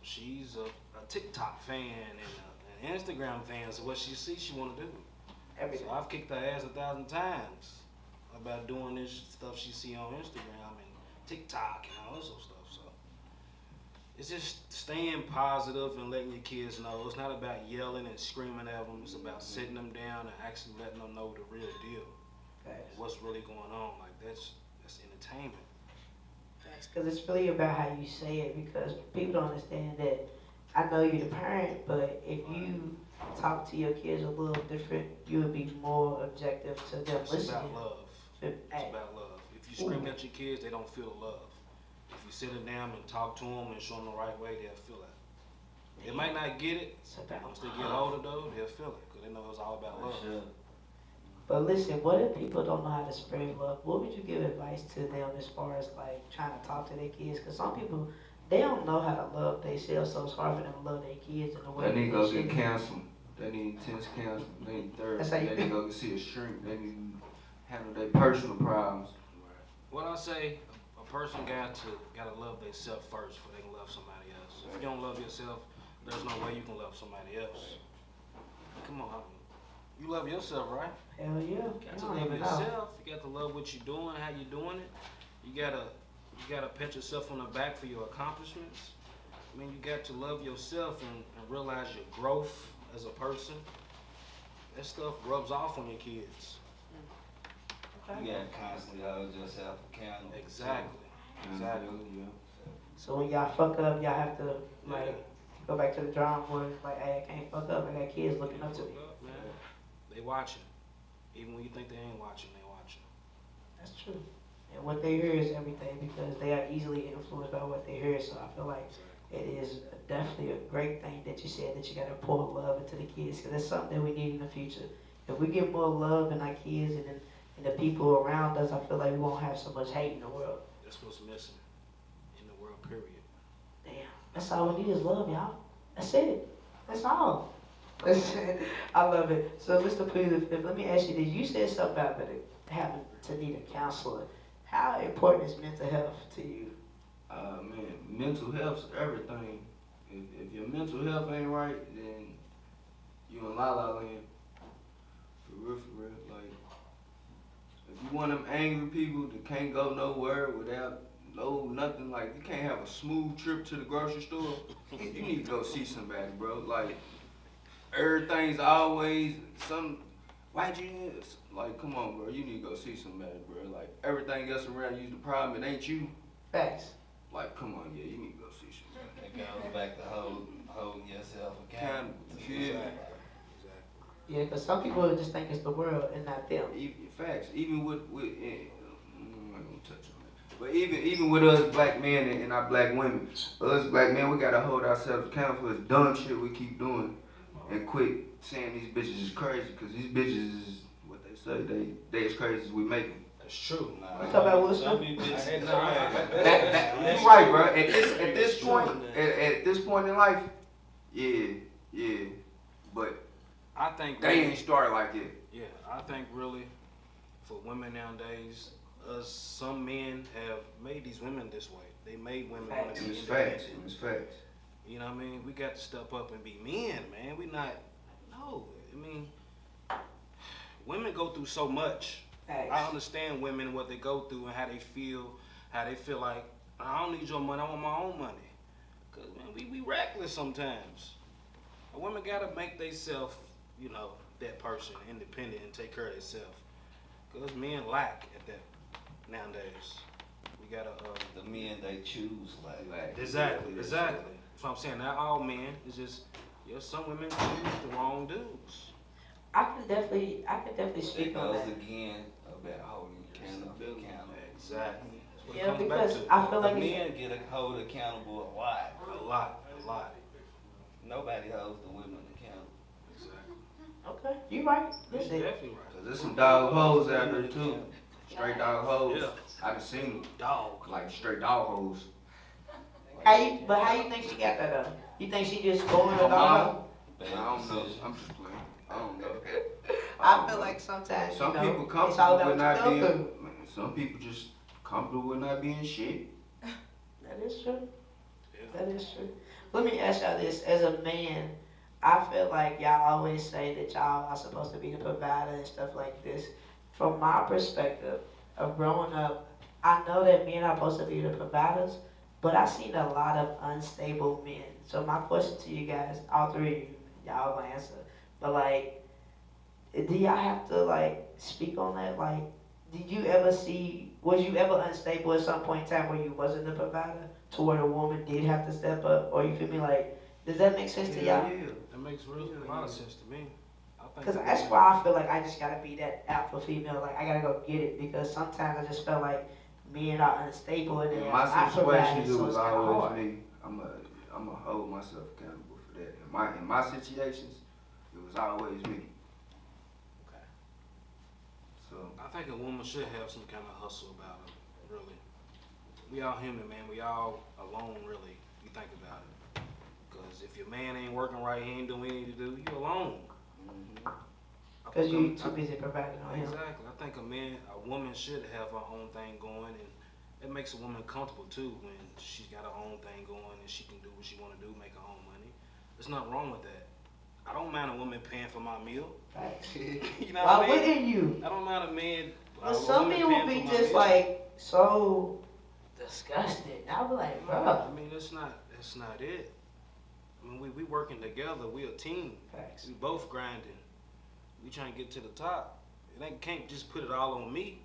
she's a TikTok fan and an Instagram fan. So what she sees, she want to do. Everything. So I've kicked her ass 1,000 times about doing this stuff she see on Instagram and TikTok and all this other stuff. So it's just staying positive and letting your kids know. It's not about yelling and screaming at them. It's about sitting them down and actually letting them know the real deal. Facts. What's really going on. Like that's entertainment. Because it's really about how you say it, because people don't understand that. I know you're the parent, but if you talk to your kids a little different, you would be more objective to them It's listening. about love. It's about love. If you scream at your kids, they don't feel the love. If you sit them down and talk to them and show them the right way, they'll feel it. They might not get it. It's about Once they get older, though, they'll feel it because they know it's all about love. But listen, what if people don't know how to spread love? What would you give advice to them as far as like trying to talk to their kids? Because some people, they don't know how to love themselves, so it's hard for them to love their kids in the way They need to go should. get counseling. They need intense counseling. They need therapy. That's how you They need to go see a shrink. They need to handle their personal problems. What I say, a person gotta love themselves first before they can love somebody else. If you don't love yourself, there's no way you can love somebody else. Come on, you love yourself, right? Hell yeah. You got to I don't love even know. yourself. You got to love what you're doing, how you're doing it. You gotta pat yourself on the back for your accomplishments. I mean, you got to love yourself and realize your growth as a person. That stuff rubs off on your kids. You gotta constantly hold yourself accountable. Exactly. Yeah. So when y'all fuck up, y'all have to like go back to the drawing board. Like, hey, I can't fuck up. I got kids looking up to me. Man, they watching. Even when you think they ain't watching, they watching. That's true. And what they hear is everything, because they are easily influenced by what they hear. So I feel like it is definitely a great thing that you said that you got to pour love into the kids, because that's something that we need in the future. If we get more love in our kids and in the people around us, I feel like we won't have so much hate in the world. That's what's missing in the world, period. Damn, that's all we need is love, y'all. That's it. That's all. I love it. So, Mr. Please, let me ask you this. You said something about having to need a counselor. How important is mental health to you? Man, mental health's everything. If your mental health ain't right, then you in la la land. For real. Like, if you one of them angry people that can't go nowhere without nothing, like you can't have a smooth trip to the grocery store, you need to go see somebody, bro. Like, everything's always some. Why'd you? Like, come on, bro. You need to go see somebody, bro. Like, everything else around you's the problem. It ain't you. Facts. Like, come on, yeah, you need to go see somebody. It goes back to holding yourself accountable. Yeah. Yeah, because some people just think it's the world and not them. Facts. Even with I'm not gonna touch on that. But even with us black men and our black women, us black men, we gotta hold ourselves accountable for this dumb shit we keep doing, and quit saying these bitches is crazy, because these bitches is what they say. They as crazy as we make them. That's true. You talk about Will Smith? You're right, bro. At this point in life, yeah. But I think they ain't start like it. Yeah, I think really for women nowadays, some men have made these women this way. They made women want to be independent. It's facts. You know what I mean? We got to step up and be men, man. We not. No, I mean, women go through so much. Facts. I understand women, what they go through and how they feel like, I don't need your money, I want my own money. Because, man, we reckless sometimes. A woman got to make themselves, you know, that person, independent, and take care of themselves. Because men lack at that nowadays. We got to... The men they choose like. Exactly. That's what I'm saying. Not all men. It's just, some women choose the wrong dudes. I could definitely speak It on goes that. again about holding yourself accountable. Exactly. That's what it Yeah, comes because back to. I feel like The men get held accountable a lot. A lot. Nobody holds the women accountable. Exactly. Okay, you right. You're Listen, definitely right. Cause there's some dog hoes out there too. Straight dog hoes. Yeah. I done seen them. Dog. Like straight dog hoes. how you think she got that though? You think she just going with all? I don't know. I'm just playing. I don't know. I feel like sometimes Some you know, people it's all comfortable with about not what being. you go through. Some people just comfortable with not being shit. That is true. Yeah. That is true. Let me ask y'all this: as a man, I feel like y'all always say that y'all are supposed to be the provider and stuff like this. From my perspective of growing up, I know that men are supposed to be the providers, but I've seen a lot of unstable men. So my question to you guys, all three of you, y'all gonna answer, but like, do y'all have to like speak on that? Like, did you ever was you ever unstable at some point in time where you wasn't the provider to where the woman did have to step up? Or you feel me like, does that make sense to y'all? Yeah. That makes a lot of sense to me. I think Because that's why I feel like I just gotta be that alpha female. Like, I gotta go get it because sometimes I just felt like men are unstable and In they're my not providing, situations, it so was it's kind of always hard. me. I'm a hold myself accountable for that. In my situations, it was always me. Okay. So I think a woman should have some kind of hustle about her, really. We all human, man. We all alone, really. You think about it. Because if your man ain't working right, he ain't doing what he need to do, you alone. Because you too busy providing on him. Exactly. I think a woman should have her own thing going, and it makes a woman comfortable too when she's got her own thing going and she can do what she want to do, make her own money. There's nothing wrong with that. I don't mind a woman paying for my meal. Right. You know Why what I mean? wouldn't you? I don't mind a man. But a some woman men will paying be for my just meal. like so disgusted. I'll be like, bro. I mean, that's not it. I mean, we working together. We a team. Facts. We both grinding. We trying to get to the top. Can't just put it all on me.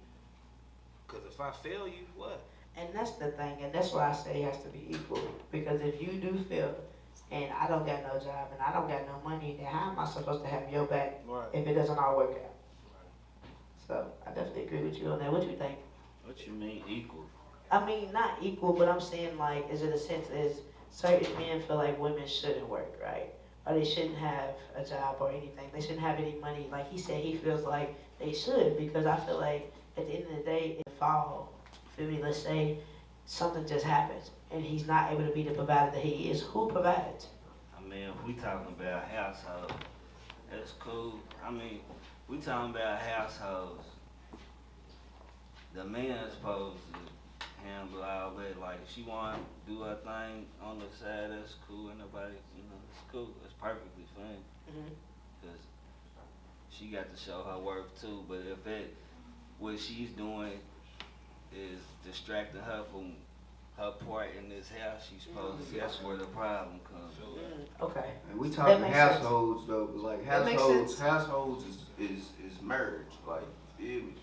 Cause if I fail you, what? And that's the thing, and that's why I say it has to be equal. Because if you do fail, and I don't got no job, and I don't got no money, then how am I supposed to have your back Right. if it doesn't all work out? So I definitely agree with you on that. What you think? What you mean equal? I mean, not equal, but I'm saying like, is it a sense as certain men feel like women shouldn't work, right? Or they shouldn't have a job or anything. They shouldn't have any money. Like he said, he feels like they should because I feel like at the end of the day, if fall, feel me? Let's say something just happens and he's not able to be the provider that he is. Who provides? I mean, if we talking about household, that's cool. I mean, we talking about households. The man is supposed to handle all all that. Like, if she want to do her thing on the side, that's cool. And nobody, it's cool. It's perfectly fine. Cause she got to show her worth too. But if what she's doing is distracting her from her part in this house she's supposed to, that's where the problem comes. Okay. And we talking makes households though, but like That makes households is merged. Like, feel me?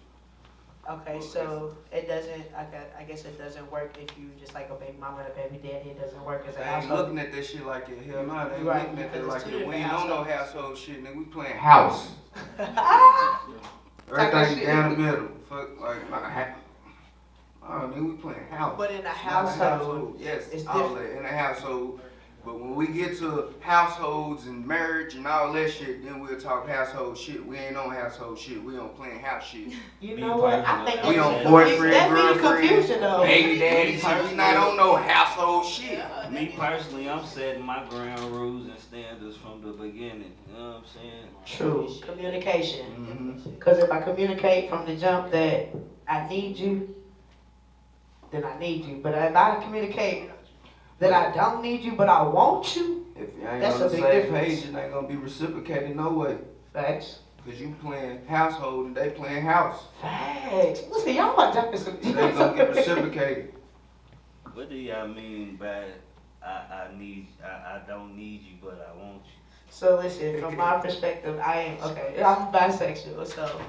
Okay, so it doesn't. I guess it doesn't work if you just like a baby mama and a baby daddy. It doesn't work as a They ain't household. looking at that shit like it. Hell no, they ain't Right, looking at because that it's like two it. We different ain't on no households. household shit, nigga. We playing house. Everything down the middle. Fuck, like, nigga, we playing house. But in a Not household, yes, it's all different. that in a household. But when we get to households and marriage and all that shit, then we'll talk household shit. We ain't on household shit. We on playing house shit. You Me know what? I personally, think We that's on confu- boyfriend, That be girlfriend, confusion though. baby daddy shit. We not on no household shit. Me personally, I'm setting my ground rules and standards from the beginning. You know what I'm saying? True. Communication. Mm-hmm. Because if I communicate from the jump that I need you, then I need you. But if I communicate that I don't need you, but I want you, If you ain't That's on a the big same difference. page, it ain't gonna be reciprocated no way. facts. Cause you playing household and they playing house. Facts. Listen, y'all are jumping some. It ain't gonna get reciprocated. What do y'all mean by I don't need you, but I want you? So listen, from my perspective, I'm bisexual, so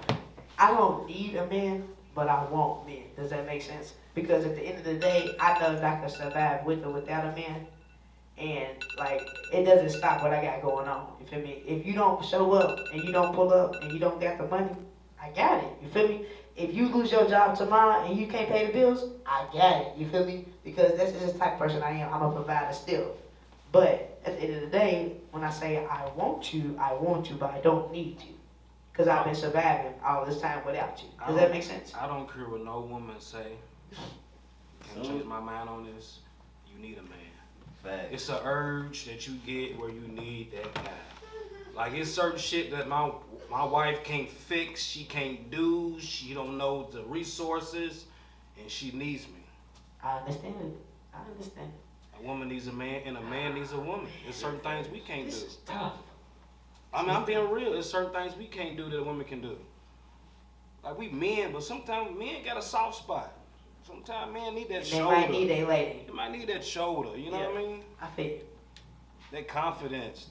I don't need a man, but I want men. Does that make sense? Because at the end of the day, I know that I can survive with or without a man, and like it doesn't stop what I got going on. You feel me? If you don't show up and you don't pull up and you don't got the money, I got it. You feel me? If you lose your job tomorrow and you can't pay the bills, I got it. You feel me? Because that's just the type of person I am. I'm a provider still. But at the end of the day, when I say I want you, but I don't need you. Because I've been surviving all this time without you. Does that make sense? I don't care what no woman say. Can't change my mind on this. You need a man. Facts. It's an urge that you get where you need that guy. Like it's certain shit that my wife can't fix, she can't do, she don't know the resources, and she needs me. I understand it. I understand. A woman needs a man, and a man needs a woman. There's certain things we can't do. This is tough. I mean, I'm being real. There's certain things we can't do that a woman can do. Like we men, but sometimes men got a soft spot. Sometimes men need that They shoulder. might need a lady. They might need that shoulder. You know what I mean? I feel you. That confidence.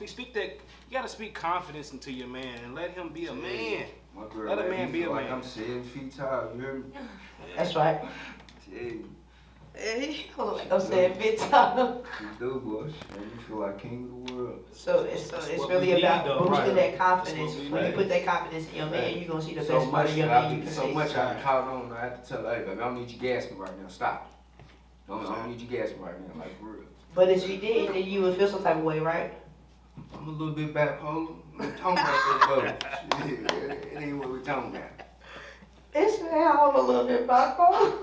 Speak that. You gotta speak confidence into your man and let him be a man. My girl Let a made man me be a feel like man. I'm 7 feet tall. You hear me? That's right. Hey, Hey, like I'm saying, fit tall. she do, boy. She made me feel like king of the world. So it's what really we about need, though, boosting right? that confidence. That's what we When you need. put that confidence in your man, you're gonna see the So best part much of your that man. You can so see. much I caught on. I had to tell her, hey, baby, I don't need you gassing me right now. Stop. I don't need you gassing me right now. Like, for real. But if you did, then you would feel some type of way, right? I'm a little bit bipolar. I'm talking about that, though. It ain't what we talking about. It's how I'm a little bit bipolar.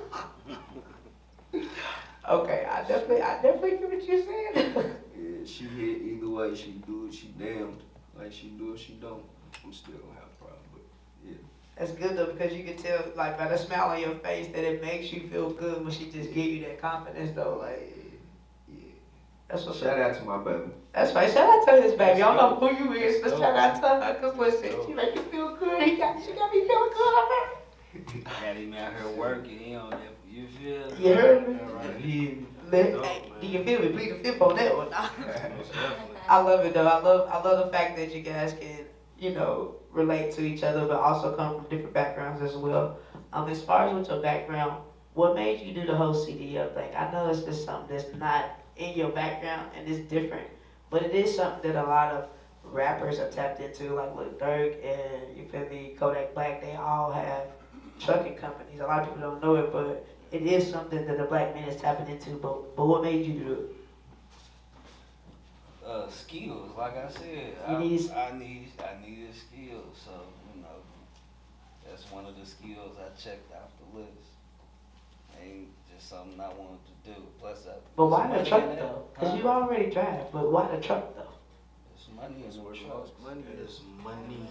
Okay, I definitely get what you're saying. Yeah, she hit either way. She do it, she damned. Like, she do it, she don't. I'm still gonna have a problem, but yeah. That's good though, because you can tell, like, by the smile on your face, that it makes you feel good when she just give you that confidence, though. Like, Yeah. that's what's Shout up. out to my baby. That's right. Shout out to his baby. I That's don't know who you is, but That's shout out to her. Cause listen, That's she make you feel good. She got me feeling good. I Got him out here working. He on that. You feel? You heard me? Yeah. Hey, do you feel me? Plead the fifth on that one. Most definitely. I love it though. I love the fact that you guys can, relate to each other, but also come from different backgrounds as well. As far as with your background, what made you do the whole CDL thing? I know it's just something that's not in your background and it's different, but it is something that a lot of rappers have tapped into, like Lil Durk and you feel me, Kodak Black. They all have trucking companies. A lot of people don't know it, but it is something that the black man is tapping into. But what made you do it? Skills, like I said, You need- I needed skills, so that's one of the skills I checked off the list. Ain't just something I wanted to do. Plus, But why the money truck in that, though? Because huh? you already drive, but why the truck though? There's money in the Where truck. most money is money.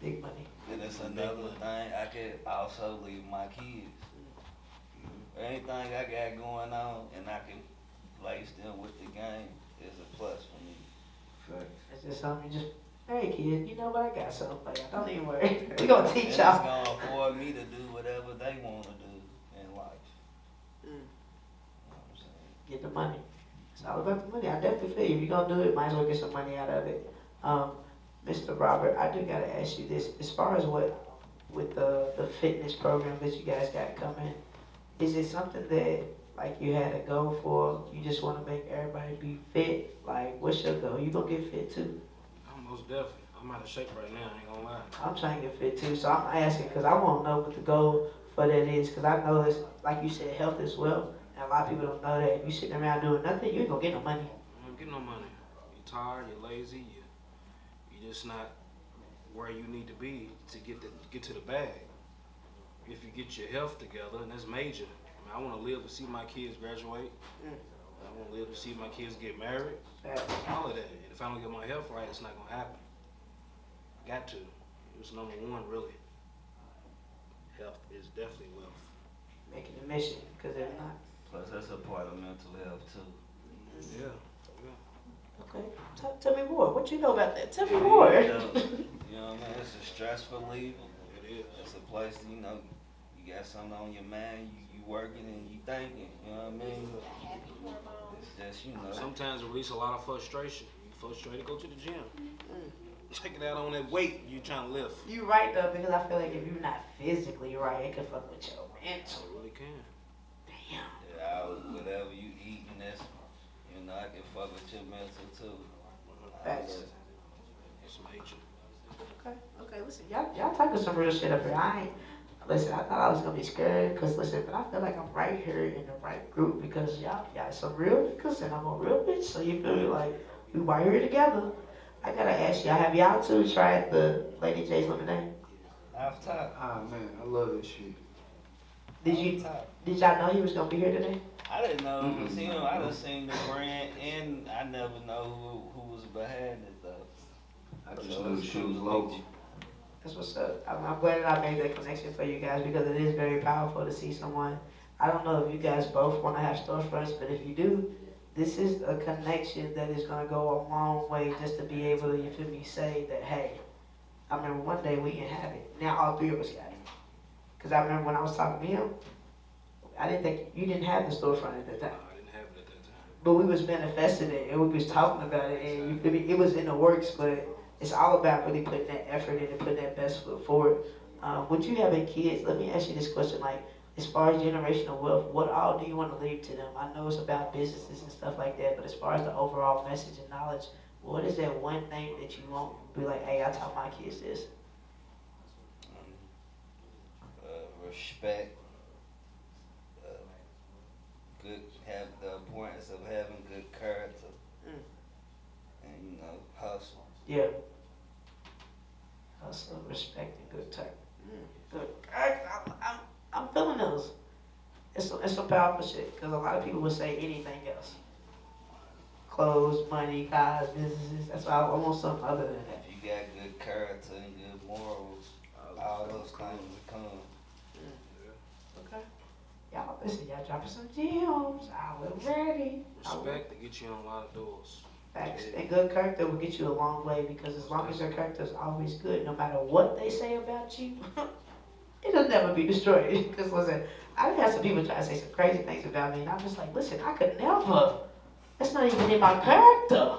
Big money. And it's another thing, I could also leave my kids. There anything I got going on and I can place them with the game is a plus for me. Facts. It's just something you just, hey kid, you know what, I got something for you. Don't even worry. We gonna teach And y'all. it's gonna afford me to do whatever they wanna do in life. Mm. You know what I'm saying? Get the money. It's all about the money. I definitely feel you. If you're gonna do it, might as well get some money out of it. Mr. Robert, I do gotta ask you this. As far as what with the fitness program that you guys got coming, is it something that like you had a goal for? You just wanna make everybody be fit? Like what's your goal? You gonna get fit too? I'm most definitely. I'm out of shape right now, I ain't gonna lie. I'm trying to get fit too, so I'm asking because I want to know what the goal for that is. Because I know it's like you said, health as well, and a lot of people don't know that. If you sitting around doing nothing, you ain't gonna get no money. You don't get no money. You're tired, you're lazy, you're just not where you need to be to get to the bag. If you get your health together, and that's major. I want to live to see my kids graduate. I want to live to see my kids get married. All of that. And if I don't get my health right, it's not gonna happen. Got to. It's number one, really. Health is definitely wealth. Make it a mission, because if not, Plus that's a part of mental health too. Yeah. okay. Tell me more. What you know about that? Tell me more. You know what I mean? It's a stress reliever. It is. It's a place, you know, you got something on your mind, you working and you thinking, you know what I mean? It's just, you know. Sometimes it releases a lot of frustration. You frustrated, go to the gym. Take it out on that weight you trying to lift. You right though, because I feel like if you're not physically right, it can fuck with your mental. It really can. Damn. Yeah, whatever you eating, that's, you know, I can fuck with your mental too. Facts. It's major. Okay, listen, y'all talking some real shit up here. Listen, I thought I was gonna be scared, cause listen, but I feel like I'm right here in the right group because y'all some real niggas and I'm a real bitch, so you feel me like we right here together. I gotta ask y'all, have y'all two tried the Lady J's lemonade? Off top. Ah man, I love this shit. Did y'all know he was gonna be here today? I didn't know it was him. I done seen the brand and I never know who was behind it though. I just So knew it's she cool was to local. meet you. That's what's up. I'm glad that I made that connection for you guys because it is very powerful to see someone. I don't know if you guys both want to have storefronts, but if you do, this is a connection that is going to go a long way just to be able to, you feel me, say that, hey, I remember one day we didn't have it. Now all three of us got it. Because I remember when I was talking to him, I didn't think, you didn't have the storefront at that time. I didn't have it at that time. But we was manifesting it and we was talking about it and you feel me, it was in the works, but it's all about really putting that effort in and putting that best foot forward. With you having kids, let me ask you this question, like, as far as generational wealth, what all do you want to leave to them? I know it's about businesses and stuff like that, but as far as the overall message and knowledge, what is that one thing that you want to be like, hey, I taught my kids this? Respect. Have the importance of having good character. And, you know, hustle. Yeah. Hustle, respect, and good time. Good. I'm feeling those. It's some powerful shit because a lot of people would say anything else. Clothes, money, cars, businesses. That's why I want something other than that. If you got good character and good morals, all those things will come. Okay. Y'all, listen, y'all dropping some gems. I was ready. Respect to get you on a lot of doors. Facts. And good character will get you a long way because as long as your character is always good, no matter what they say about you, it'll never be destroyed. Because listen, I've had some people try to say some crazy things about me, and I'm just like, listen, I could never. That's not even in my character.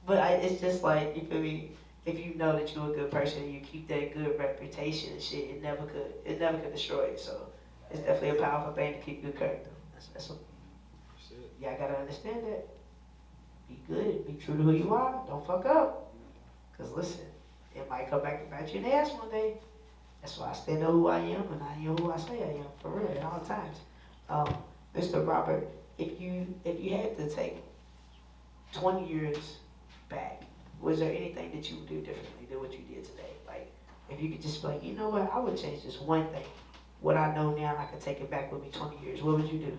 But it's just like, you feel me? If you know that you're a good person and you keep that good reputation and shit, it never could destroy it. So it's definitely a powerful thing to keep good character. That's what, y'all gotta understand that. Be good, be true to who you are, don't fuck up. Cause listen, it might come back to bite you in the ass one day. That's why I still know who I am and I am who I say I am, for real, at all times. Mr. Robert, if you had to take 20 years back, was there anything that you would do differently than what you did today? Like, if you could just be like, you know what, I would change this one thing. What I know now and I could take it back with me 20 years, what would you do?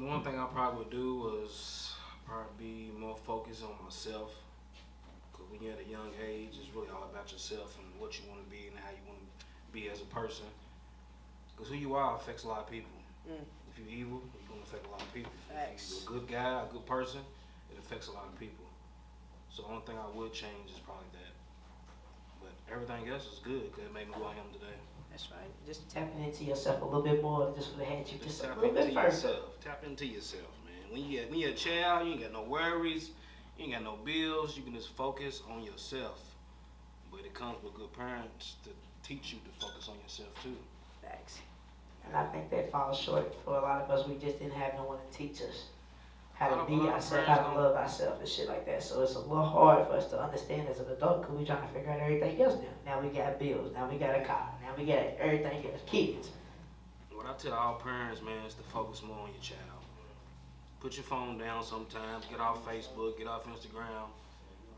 One thing I probably would do was probably be more focused on myself. Because when you're at a young age, it's really all about yourself and what you want to be and how you want to be as a person. Because who you are affects a lot of people. Mm. If you're evil, you're going to affect a lot of people. Facts. If you're a good guy, a good person, it affects a lot of people. So the only thing I would change is probably that. But everything else is good because it made me who I am today. That's right. Just tapping into yourself a little bit more, just would have had you just a tap little into bit further. yourself. Tap into yourself, man. When you're a child, you ain't got no worries, you ain't got no bills. You can just focus on yourself. But it comes with good parents to teach you to focus on yourself too. Facts. And I think that falls short for a lot of us. We just didn't have no one to teach us how to be ourselves, how to love ourselves and shit like that. So it's a little hard for us to understand as an adult because we're trying to figure out everything else now. Now we got bills, now we got a car, now we got everything else, kids. What I tell all parents, man, is to focus more on your child. Put your phone down sometimes, get off Facebook, get off Instagram,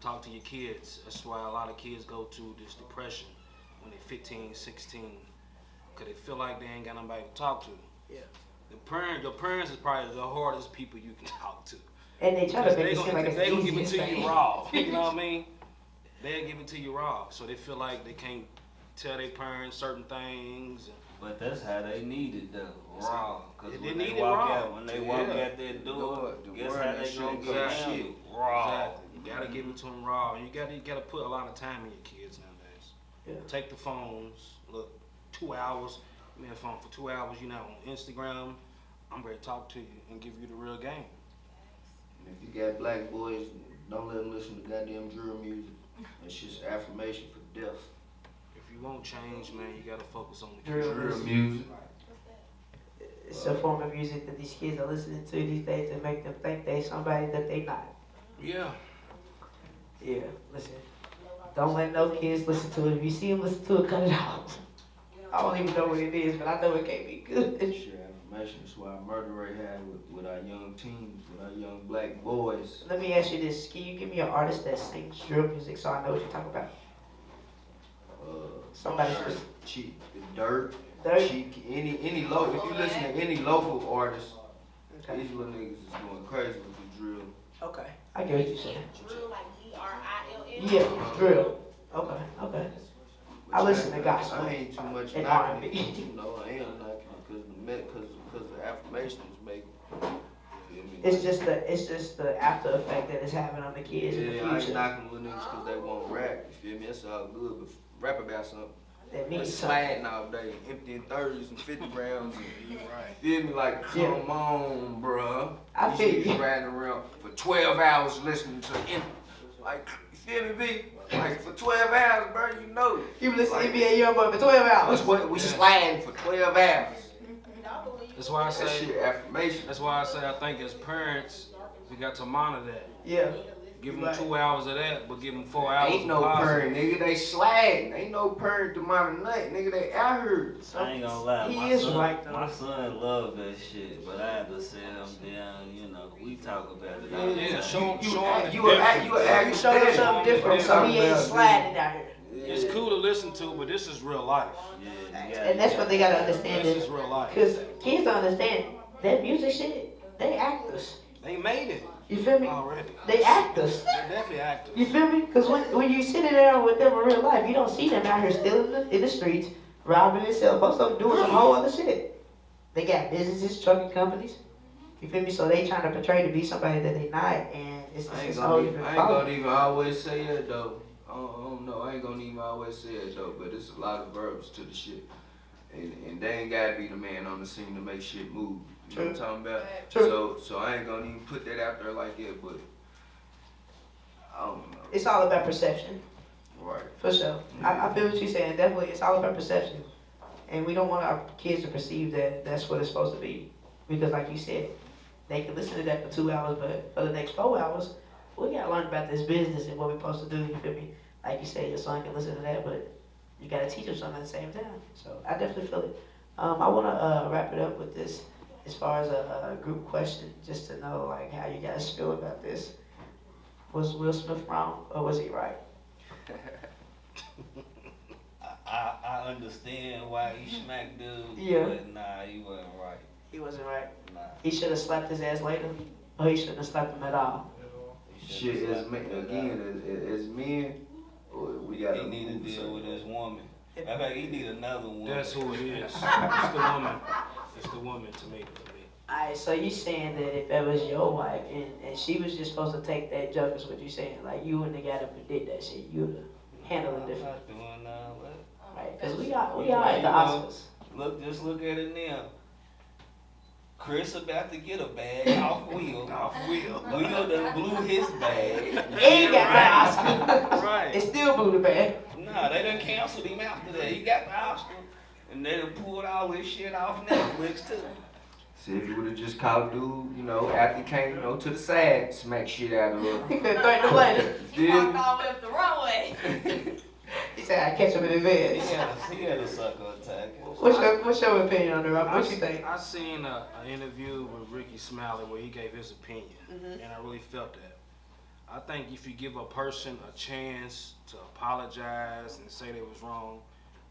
talk to your kids. That's why a lot of kids go through this depression when they're 15, 16, because they feel like they ain't got nobody to talk to. Yeah. Your parents is probably the hardest people you can talk to. And they try to make it seem like it's the they gonna give it easiest to thing. you raw. You know what I mean? They'll give it to you raw. So they feel like they can't tell their parents certain things. But that's how they need it though, raw. Cause They when need they it walk raw. out, when they walk Yeah. out that door, The guess word how that they shit gonna go get shit. shit raw. Exactly. You gotta give it to them raw. You gotta put a lot of time in your kids nowadays. Yeah. Take the phones. Look, 2 hours. You have a phone for 2 hours. You're not on Instagram. I'm ready to talk to you and give you the real game. And if you got black boys, don't let them listen to goddamn drill music. It's just affirmation for death. If you want change, man, you gotta focus on the Drill kids. Drill music. It's a form of music that these kids are listening to these days to make them think they somebody that they not. Yeah. Yeah, listen. Don't let no kids listen to it. If you see them listen to it, cut it out. I don't even know what it is, but I know it can't be good. Shit, affirmation. That's why murder rate high with our young teens, with our young black boys. Let me ask you this. Can you give me an artist that sings drill music so I know what you're talking about? Somebody who's Cheap, Dirt, Dirt? Cheek, any local. If you listen to any local artist, Okay. these little niggas is going crazy with the drill. Okay. I get what you're saying. Drill like D-R-I-L-L? Yeah, drill. Okay, okay. I listen to gospel I ain't too much and knocking R&B. it. You know, I am knocking it because the affirmation is making. You feel me? It's just the after effect that it's having on the kids in Yeah, the I ain't future. knocking little niggas because they won't rap. You feel me? That's all good, but rap about something. That They means something. sliding all day, emptying 30s and 50 rounds. And, Right. feel me? Like, come Yeah. on, bruh. I These feel niggas you. riding around for 12 hours listening to him. Like, you feel me, B? Like, for 12 hours, bro, you know. You listen to Like, NBA Youngboy for 12 hours. that's what we sliding for 12 hours. That's why I That say. shit affirmation. That's why I say I think as parents we got to monitor that. Yeah. Give them Right. 2 hours of that, but give them 4 hours. Ain't of no positive. purring, nigga. They sliding. Ain't no purring to my night, nigga. They out here. I ain't gonna lie, He my is son, right, though. my son love that shit, but I have to sit him down, you know, we talk about it all the Yeah, time. show him the You difference. You showed him something different, so he ain't sliding out here. It's cool to listen to, but this is real life. Yeah, you gotta- And that's what they gotta understand This is, is real life. because kids don't understand that music shit. They actors. They made it You feel me? already. They actors. They're definitely actors. You feel me? Because when you sitting there with them in real life, you don't see them out here still in the streets, robbing and selling. Most of them doing some whole other shit. They got businesses, trucking companies. You feel me? So they trying to portray to be somebody that they not, and it's I ain't just a whole different gonna problem. even always say it though. I don't know. I ain't gonna even always say it though. But it's a lot of verbs to the shit, and they ain't gotta be the man on the scene to make shit move. You know what I'm talking about? True. So I ain't gonna even put that out there like that. But I don't know. It's all about perception, Right. for sure. I feel what you're saying. Definitely, it's all about perception, and we don't want our kids to perceive that that's what it's supposed to be, because like you said, they can listen to that for 2 hours, but for the next 4 hours, we gotta learn about this business and what we're supposed to do. You feel me? Like you said, your son can listen to that, but you gotta teach him something at the same time. So I definitely feel it. I wanna wrap it up with this, as far as a group question, just to know like how you guys feel about this. Was Will Smith wrong or was he right? I understand why he smacked dude, Yeah. but nah, he wasn't right. He wasn't right. Nah. He should have slapped his ass later, or he shouldn't have slapped him at all. He Shit, should've as slapped men, him. again, as men, we gotta He need to move deal with his woman. I think he need another one. That's who it is. It's the woman. It's the woman to me. Alright, so you saying that if that was your wife and she was just supposed to take that joke, is what you saying? Like you wouldn't have got up and did that shit. You would have handled it I'm different. not doing all that. Right? Because we are at the Oscars. Just look at it now. Chris about to get a bag off Will. Will done blew his bag. And got the Oscar. Right. It still blew the bag. Nah, they done canceled him after that. He got the Oscar. And they done pulled all this shit off Netflix too. See, if you would have just called dude, after he came, to the side, smack shit out of her. He could have threatened the later. You walked all the way up the runway. He said, I catch him in advance. He had a sucker attack. What's your opinion on the Rock? What you think? I seen an interview with Ricky Smiley where he gave his opinion, and I really felt that. I think if you give a person a chance to apologize and say they was wrong,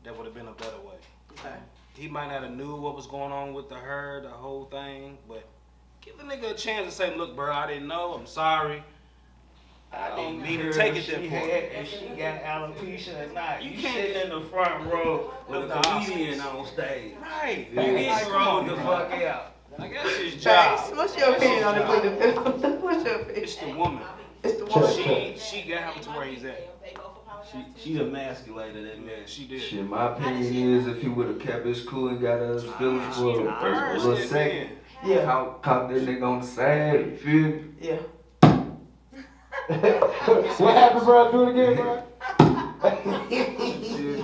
that would have been a better way. Okay. He might not have knew what was going on with the whole thing, but give the nigga a chance to say, look, bro, I didn't know, I'm sorry. I didn't mean to take it that far. If she got alopecia or not, You you can't- sitting in the front row with With a the comedian Oscars. on stage. Right. You get Like, thrown the come fuck on, out. Like, that's his Thanks. job. What's your opinion on the Bleeding film? What's your opinion? It's the woman. It's the woman. She got him to where he's at. She emasculated that Yeah, man. she did. Shit, my opinion is if he would have kept his cool and got us feelings for a little second, Yeah. caught that nigga on the side, you feel me? Yeah. What happened, bro? Do it again, bro.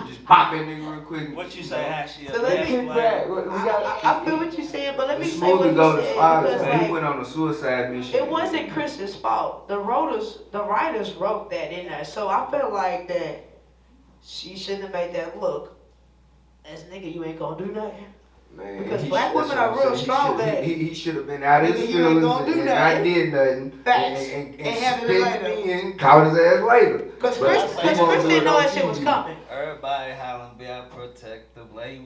Just pop that nigga real quick. What you say, how she So let me Kick back. We got. I feel what you're saying, but let me It's say what smooth to you go to said fathers, because man. He like, went on a suicide mission. it wasn't Chris's fault. The writers wrote that in there, so I felt like that she shouldn't have made that look. As nigga, you ain't gonna do nothing. Man, Because he black should- women that's are what I'm real saying. strong, He should- man. He should have been out of his Nigga, you ain't feelings gonna do and nothing. I did nothing. Facts. And And handle it spit later. me and caught his ass later. Because But Chris, he cause won't Chris do didn't it know on that shit was TV. coming. Everybody hollering about protective. Like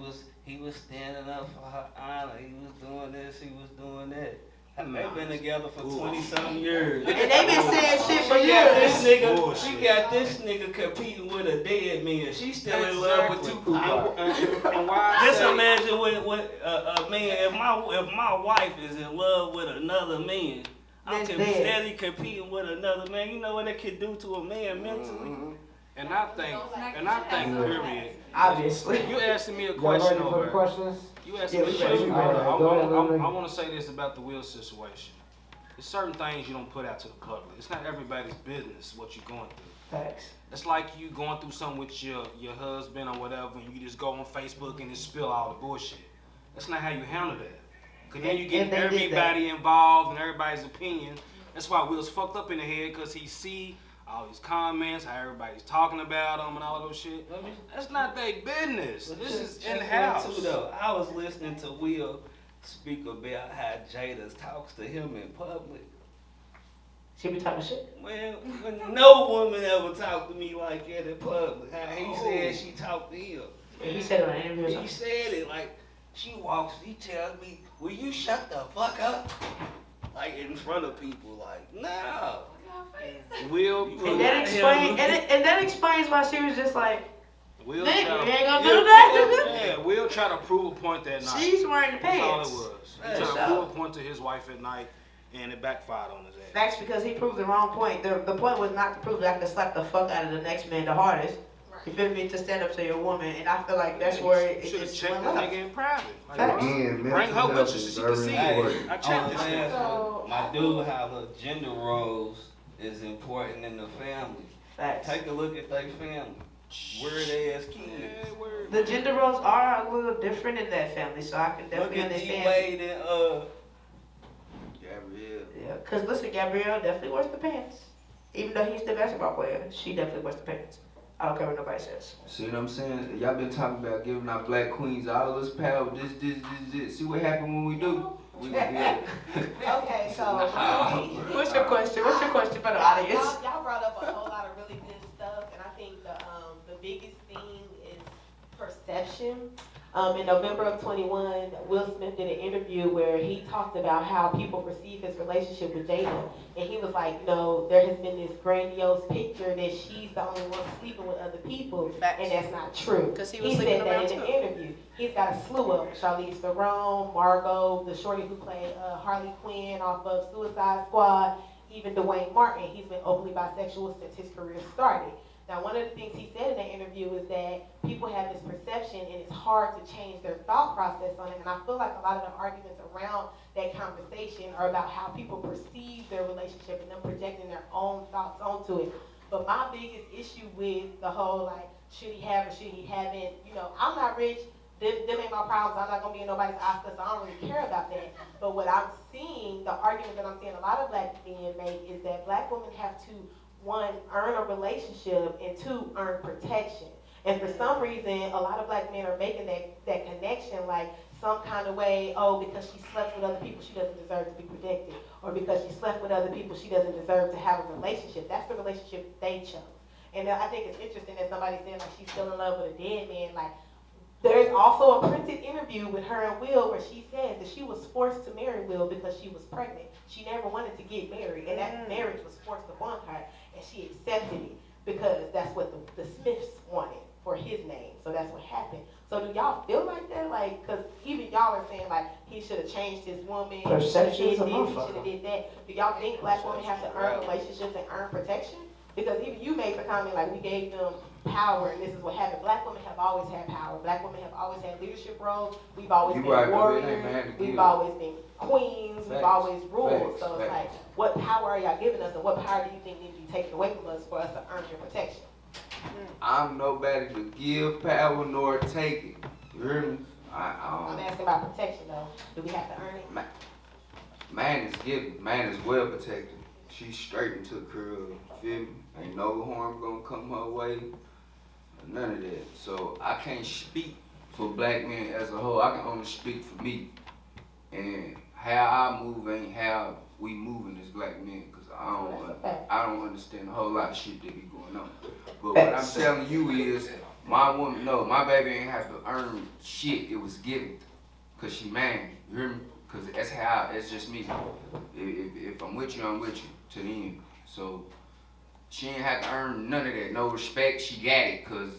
he was standing up for her honor. He was doing this. He was doing that. They've been together for 20-something years. And they been saying shit for She got this years. nigga. Bullshit. She got this nigga competing with a dead man. She's still in love with Exactly. Tupac. And why I Just say, imagine what a man. If my wife is in love with another man, I'm That's dead. steady competing with another man. You know what it could do to a man mentally. and I think, period. Obviously. You asking me a Y'all ready question for the over. questions? You asking Yeah, me a we question. ready. All right, go ahead, I want to say this about the Will situation. There's certain things you don't put out to the public. It's not everybody's business what you're going through. Facts. It's like you going through something with your husband or whatever, and you just go on Facebook and just spill all the bullshit. That's not how you handle that. Cause then you get And they did that. everybody involved and everybody's opinion. That's why Will's fucked up in the head, cause he see all these comments, how everybody's talking about him and all of those shit. That's not their business. This is in house. Too, though. I was listening to Will speak about how Jada talks to him in public. She be talking shit. When no woman ever talked to me like that in public. How he said she talked to him. And he said it on an interview or He something. said it like he tells me, will you shut the fuck up? Like in front of people, like, no. Will And that explains why she was just like, Will nigga, try you to, ain't gonna do that. yeah, Will try to prove a point that night. She's wearing the That's all pants. it was. He Yeah, tried so- to prove a point to his wife at night, and it backfired on his ass. That's because he proved the wrong point. The point was not to prove that I could slap the fuck out of the next man the hardest. You feel me? To stand up to your woman, and I feel like that's where it should have just checked went the left. nigga in private. Like, Facts. bro, Again, bring mental her with health you is so she can very see important. it. I checked On this the nigga. last one, my dude, how the gender roles is important in the family. Facts. Take a look at their family. Weird ass kids. Yeah, word. The gender roles are a little different in that family, so I can Look definitely at understand. D-Wade and Gabrielle. Yeah, cause listen, Gabrielle definitely wears the pants. Even though he's the basketball player, she definitely wears the pants. I don't care what nobody says. See what I'm saying? Y'all been talking about giving our black queens all this power, this. See what happened when we do? Yeah. Okay, so What's your question? What's your question for the audience? y'all brought up a whole lot of really good stuff, and I think the biggest thing is perception. In November of 21, Will Smith did an interview where he talked about how people perceive his relationship with Jada. And he was like, there has been this grandiose picture that she's the only one sleeping with other people. Facts. And that's not true. 'Cause he was He sleeping said that around in an too. interview. He's got a slew of them. Charlize Theron, Margot, the shorty who played Harley Quinn off of Suicide Squad, even Dwayne Martin. He's been openly bisexual since his career started. Now, one of the things he said in that interview is that people have this perception and it's hard to change their thought process on it. And I feel like a lot of the arguments around that conversation are about how people perceive their relationship and them projecting their own thoughts onto it. But my biggest issue with the whole, like, should he have or should he haven't, I'm not rich. Them ain't my problems. I'm not going to be in nobody's Oscar, so I don't really care about that. But what I'm seeing, the argument that I'm seeing a lot of black men make is that black women have to, one, earn a relationship, and two, earn protection. And for some reason, a lot of black men are making that connection like some kind of way, because she slept with other people, she doesn't deserve to be protected. Or because she slept with other people, she doesn't deserve to have a relationship. That's the relationship they chose. And I think it's interesting that somebody said like she's still in love with a dead man. Like, there's also a printed interview with her and Will where she says that she was forced to marry Will because she was pregnant. She never wanted to get married, and that marriage was forced upon her, and she accepted it because that's what the Smiths wanted for his name. So that's what happened. So do y'all feel like that? Like, because even y'all are saying like he should have changed his woman. Perception is a he motherfucker. should have did that. Do y'all think black women have to earn relationships and earn protection? Because even you made the comment like we gave them power and this is what happened. Black women have always had power. Black women have always had leadership roles. We've always You been right, but it ain't warriors. man to We've give. always been queens. We've Facts. always ruled. Facts. So it's Facts. like, what power are y'all giving us and what power do you think needs to be taken away from us for us to earn your protection? I'm nobody to give power nor take it. You hear me? I'm asking about protection though. Do we have to earn it? Man is given. Man is well protected. She's straight into the curl. Feel me? Ain't no harm gonna come her way. None of that. So I can't speak for black men as a whole. I can only speak for me. And how I move ain't how we moving as black men. Cause I don't understand a whole lot of shit that be going on. But what I'm telling you is, my woman, no, my baby ain't have to earn shit. It was given. Cause she man. You hear me? Cause that's just me. If I'm with you, I'm with you to the end. So she ain't have to earn none of that. No respect, she got it. Cause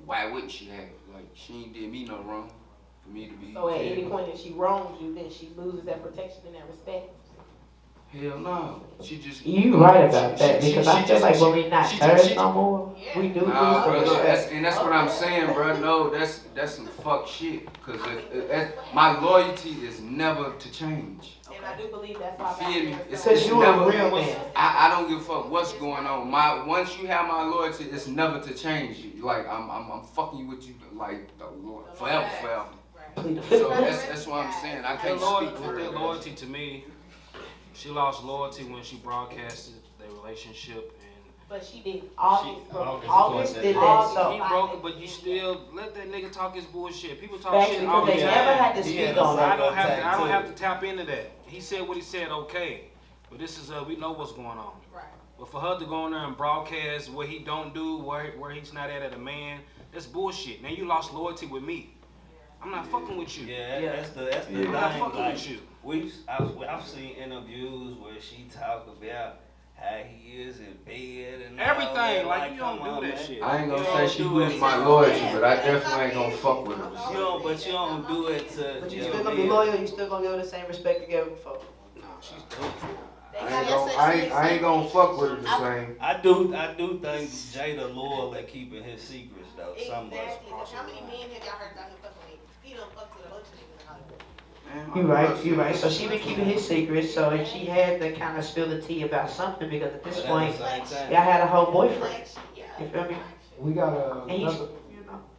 why wouldn't she have it? Like, she ain't did me no wrong for me to be. So at any point if she wrongs you, then she loses that protection and that respect. Hell no. She just. You right about that because I feel like when we not thirst no more, we do lose Nah, the bro, look, respect. that's what I'm saying, bro. No, that's some fuck shit. Cause my loyalty is never to change. And I do believe that's why Feel me? it's Because you a never- real man. I don't give a fuck what's going on. Once you have my loyalty, it's never to change you. Like I'm fucking with you like forever. So that's what I'm saying. I can't speak for That her. loyalty to me, she lost loyalty when she broadcasted their relationship, and But she did August broke. August did that, August so- he broke it. But you still let that nigga talk his bullshit. People talk Facts, shit all because the they time. never had to speak on I it. don't have to tap into that. He said what he said, okay. But this is we know what's going on. Right. But for her to go in there and broadcast what he don't do, where he's not at a man, that's bullshit. Now you lost loyalty with me. I'm not fucking with you. Yeah, Yeah. that's the I'm thing. not fucking Like, with you. I've seen interviews where she talk about how he is in bed and all Everything, that. like, you don't come do on, that man. shit. I ain't gonna You say don't she do lose it. my loyalty, but I definitely ain't gonna fuck with her. But you don't do it to. But you your still gonna be man. loyal, you still gonna give her the same respect you gave her before. Nah, she's dope. I ain't gonna fuck with her the same. I do think Jada loyal at keeping his secrets though. Some of us. Exactly. Because how many men have y'all heard about him fucking with? He done fucked with a bunch of niggas in Hollywood. You right. So she been keeping his secret, so she had to kind of spill the tea about something because at this But point, at the same time, y'all had a whole boyfriend. Yeah. You feel me? We got And he's, another,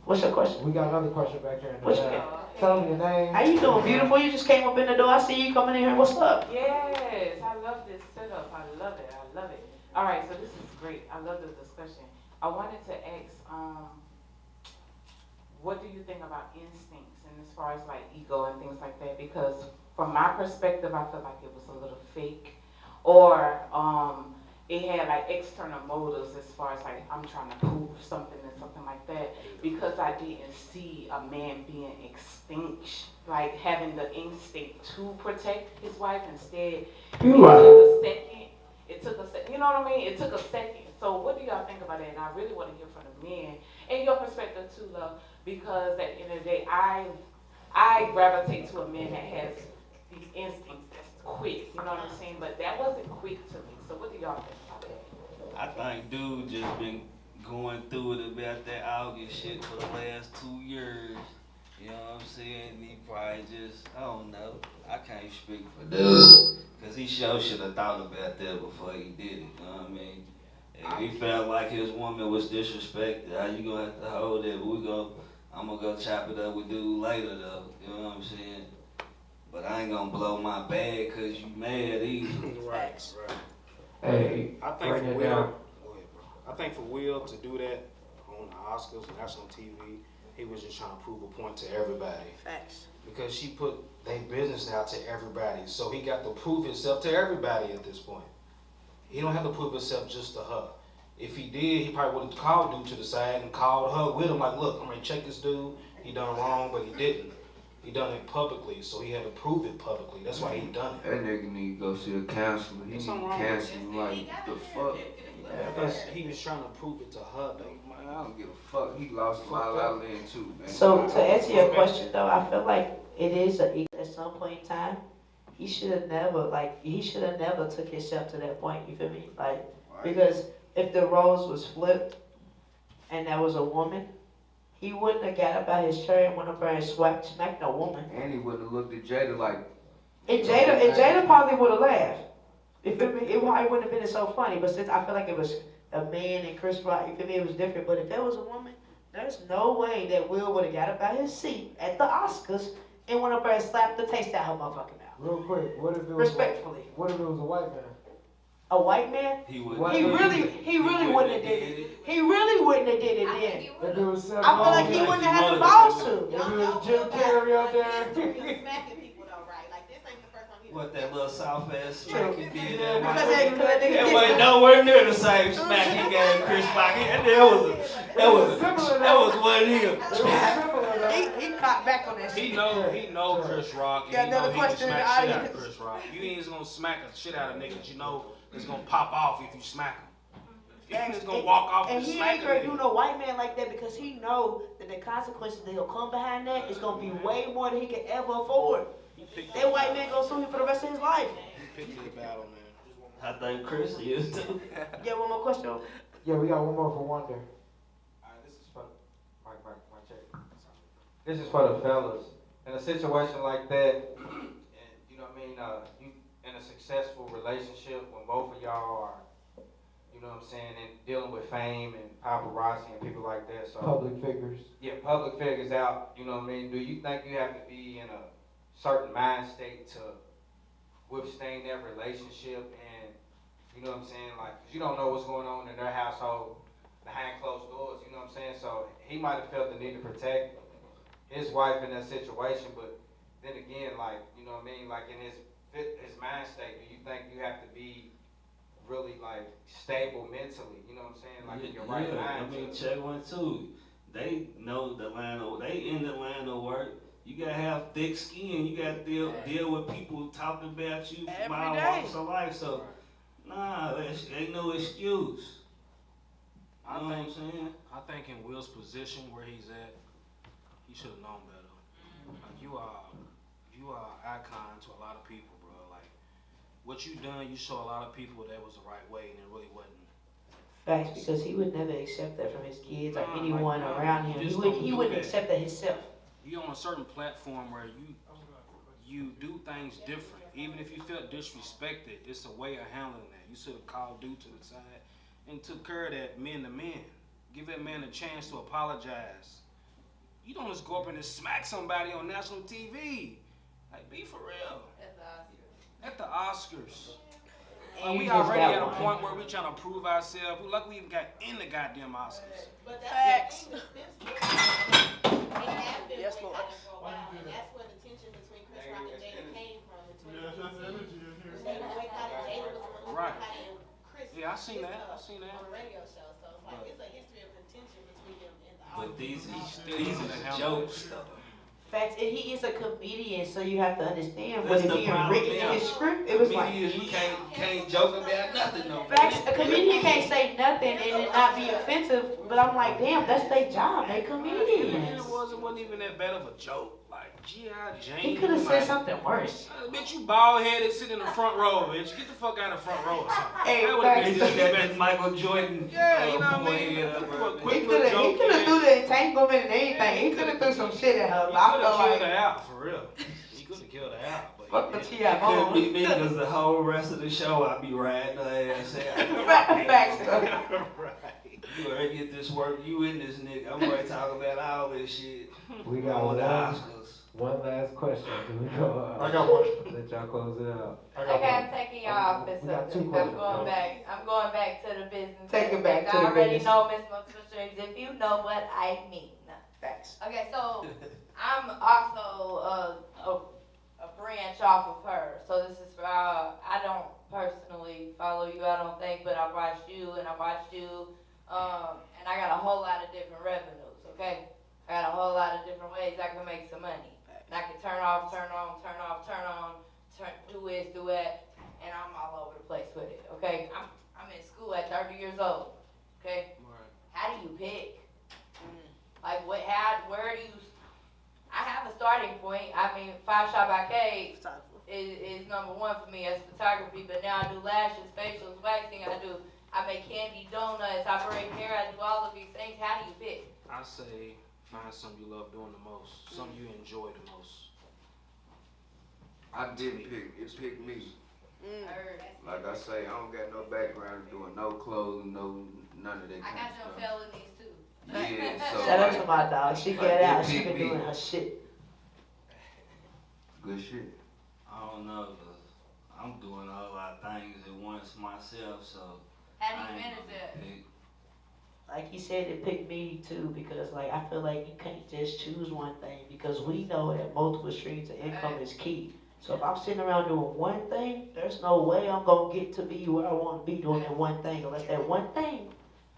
what's your question? we got another question back here in the What's back. your Tell me your name. How you doing, beautiful? You just came up in the door. I see you coming in here. What's up? Yes, I love this setup. I love it. I love it. All right, so this is great. I love the discussion. I wanted to ask, what do you think about instincts and as far as like ego and things like that? Because from my perspective, I feel like it was a little fake, or it had like external motives as far as like I'm trying to prove something and something like that, because I didn't see a man being extinct, like having the instinct to protect his wife. Instead, You it right. took a second. It took a second. You know what I mean? It took a second. So what do y'all think about that? And I really want to hear from the men and your perspective too, love, because at the end of the day, I gravitate to a man that has these instincts that's quick. You know what I'm saying? But that wasn't quick to me. So what do y'all think about that? I think dude just been going through it about that August shit for the last 2 years. You know what I'm saying? He probably just, I don't know. I can't speak for dude. Cause he sure should have thought about that before he did it. You know what I mean? If he felt like his woman was disrespected, how you gonna have to hold it? I'm gonna go chop it up with dude later though. You know what I'm saying? But I ain't gonna blow my bag cause you mad either. Right. Hey, I think write for that Will, down. go ahead, bro. I think for Will to do that on the Oscars, national TV, he was just trying to prove a point to everybody. Facts. Because she put their business out to everybody, so he got to prove himself to everybody at this point. He don't have to prove himself just to her. If he did, he probably would have called dude to the side and called her with him like, look, I'm gonna check this dude. He done wrong, but he didn't. He done it publicly, so he had to prove it publicly. That's why he done it. That nigga need to go see a counselor. He need Something to wrong with cancel like the fuck. He was trying to prove it to her though. Man, I don't give a fuck. He lost a lot of land too, man. So to answer your question though, I feel like it is at some point in time, he should have never took himself to that point. You feel me? Like, because if the roles was flipped and that was a woman, he wouldn't have got up out his chair and went up there and smacked a woman. And he wouldn't have looked at Jada like. And Jada probably would have laughed. You feel me? It probably wouldn't have been so funny. But since I feel like it was a man and Chris Rock, you feel me? It was different. But if it was a woman, there's no way that Will would have got up out his seat at the Oscars and went up there and slapped the taste out of her motherfucking mouth. Real quick, what if it was Respectfully. What if it was a white man? A white man? He really wouldn't have did it. He really wouldn't have did it then. If it was I feel like he wouldn't have had the balls to. If it was Jim Carrey out there. Smacking people though, right? Like this ain't the first time he What that little soft ass True. smack he did Yeah, that Because It wasn't nowhere near the same smack he gave Chris Rock. That was one of him. he caught back on that shit. He know Chris Rock, and Got he know another he can question in smack the shit out of audience. Chris Rock. You ain't just gonna smack a shit out of niggas. You know it's gonna pop off if you smack him. You ain't just gonna walk off And and he smack ain't gonna him. do no white man like that because he know that the consequences that'll come behind that is gonna be way more than he can ever afford. That white man gonna sue him for the rest of his life. He picked his battle, man. I think Chris is too. Yeah, one more question. Yeah, we got one more for Wonder. Alright, this is for Mike, check. This is for the fellas. In a situation like that, and you know what I mean, you in a successful relationship when both of y'all are, you know what I'm saying, and dealing with fame and paparazzi and people like that. So Public figures. yeah, public figures out, you know what I mean? Do you think you have to be in a certain mind state to withstand that relationship and, you know what I'm saying, like, 'cause you don't know what's going on in their household behind closed doors, you know what I'm saying? So he might have felt the need to protect his wife in that situation, but then again, like, you know what I mean, like in his mind state, do you think you have to be really like stable mentally, you know what I'm saying, like in your right mind? I mean, check one too. They know the line of, they in the line of work. You gotta have thick skin. You gotta deal with people talking about you from all walks of life. So, nah, ain't no excuse. You know what I'm saying? I think in Will's position where he's at, he should have known better. Like you are an icon to a lot of people, bro. Like what you done, you show a lot of people that was the right way, and it really wasn't. Facts, because he would never accept that from his kids or anyone like, around him. He wouldn't that. accept that himself. You on a certain platform where you do things different. Even if you felt disrespected, it's a way of handling that. You should have called dude to the side and took care of that man to man. Give that man a chance to apologize. You don't just go up and just smack somebody on national TV. Like, be for real. At the Oscars. Like, we already at a point where we trying to prove ourselves. We luckily even got in the goddamn Oscars. But that's the thing, it happened Yes, for Lord. a while, and that's where the tension between Chris Rock and Jada came from in 2016. Jada boycotted, Jada was the one who Right. boycotted, and Chris Yeah, I seen that. I seen that. On the radio show, so it's like it's a history of contention between them and the But these still are jokes though. Facts, and he is a comedian, so you have to understand That's what is the being problem, written in yeah. his script. It was like, Comedians, you can't joke about nothing no more. facts, a comedian can't say nothing and it not be offensive, but I'm like, damn, that's their job, they And comedians. it wasn't even that bad of a joke. Like G.I. Jane. He could have said something worse. Bitch, you bald headed, sit in the front row, bitch. Get the fuck out of the front row or something. Hey, That would've been They just got that disrespectful. Michael Jordan. Yeah, you know what I forehead mean? up, Put bro. a quick He little joke could have in. threw the entanglement and everything. He could have threw some shit at her. He But I could feel have killed her like, out, for real. He could have killed her out. But fuck the he didn't. T.I. It couldn't be me Bone. because the whole rest of the show I'd be riding her ass out. Facts, though. Right. You already get this work, you in this nigga. I'm ready to talk about all this shit. We got on the one, Oscars. one last question. Can we go? I got one. Let y'all close it out. I got Okay, one. I'm taking y'all off this We got subject. two I'm questions. going back. I'm going back to the business. Take it back aspect. to the I already business. know Miss Multiple Streams if you know what I mean. Facts. Okay, so I'm also a branch off of her. So this is for I don't personally follow you, I don't think, but I watched you and I watched you, and I got a whole lot of different revenues. Okay, I got a whole lot of different ways I can make some money. And I can turn off, turn on, turn off, turn on, do this, do that, and I'm all over the place with it. Okay, I'm in school at 30 years old. Okay, how do you pick? Like where do you? I have a starting point. I mean, Five Shop Arcade is number one for me as photography. But now I do lashes, facials, waxing. I make candy donuts. I braid hair. I do all of these things. How do you pick? I say find something you love doing the most, something you enjoy the most. I didn't pick, it picked me. Like I say, I don't got no background doing no clothing, none of that I kind got of no stuff. felonies too. Yeah, so Shout out to like, my dog. She like, get it out. She picked been me. doing her shit. Good shit. I don't know, cause I'm doing a lot of things at once myself, so How I do you ain't manage gonna that? pick. Like he said, it picked me too because like I feel like you can't just choose one thing because we know that multiple streams of income is key. So if I'm sitting around doing one thing, there's no way I'm gonna get to be where I want to be doing that one thing unless that one thing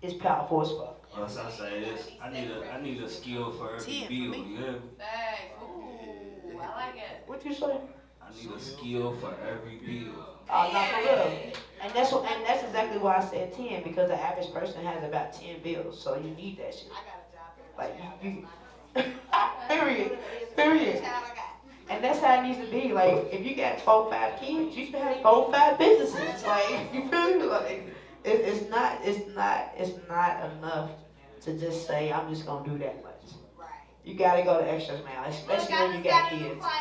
is powerful as fuck. Plus I say this, I need a skill for every bill, you hear me? Thanks. Ooh, I like it. What you say? I need a skill for every bill. Oh, not for real. And that's exactly why I said 10 because the average person has about 10 bills, so you need that shit. I got a job here. Like you That's period. the child I got. And that's how it needs to be. Like, if you got 4, 5 kids, you should have 4, 5 businesses. Like, you feel me? Like, it's not enough to just say I'm just gonna do that much. Right. You gotta go the extras, man. Especially when you got kids. Because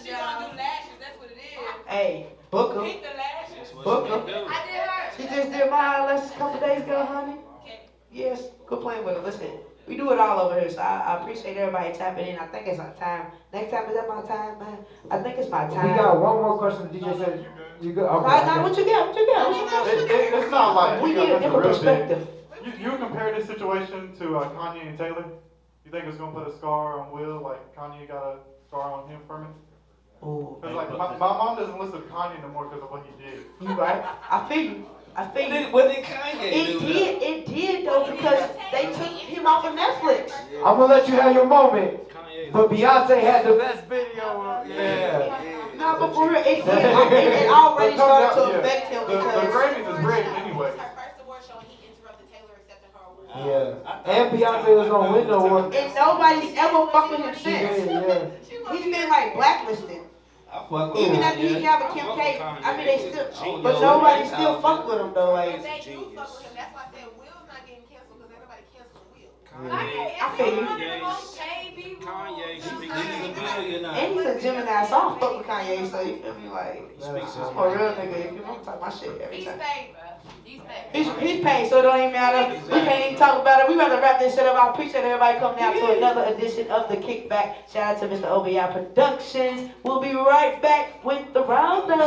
she gonna do lashes, that's what it is. Hey, book 'em. Pick the lashes. That's what Book she 'em. do. I did her. She just did my lessons a couple days ago, honey. Okay. Yes, quit playing with her. Listen, we do it all over here, so I appreciate everybody tapping in. I think it's our time. Next time, is that my time, man? I think it's my time. We got one more question. DJ said you good. Okay. Nah, what you got? What you got? What you got? It's not like We you need a got different real big. perspective. You would compare this situation to Kanye and Taylor? You think it's gonna put a scar on Will, like Kanye got a scar on him from it? Ooh, Cause like my mom doesn't listen to Kanye no more because of what he did. you right. I feel you. What did Kanye do? It did though because they took him off of Netflix. I'm gonna let you have your moment. Kanye. But Beyonce had the best video. Yeah. No, but for real, it already started to affect him The because Grammys is rigged anyway. It was her first award show and he interrupted Taylor accepting her award. Yeah. And Beyonce was gonna win the award. and nobody's ever fucked with him She since. did, yeah. He's been like blacklisted. I fuck with Even him, after he yeah. got with Kim K, I mean they still, Genius. but nobody still fuck with him though. But Like they do fuck with him. That's why I said Will's not getting canceled because ain't nobody canceling Will. Kanye. I feel you. One of the most paid people. Kanye speaks He's a billionaire. And he's a Gemini, so I don't fuck with Kanye, so you feel me? Like, He speaks his I'm a real mind. nigga. If you want to talk my shit every He's time. paid, bro. He's paid. He's paid, so it don't even matter. We can't even talk about it. We rather wrap this shit up. I appreciate everybody coming out to another edition of The Kickback. Shout out to Mr. OBI Productions. We'll be right back with the roundup.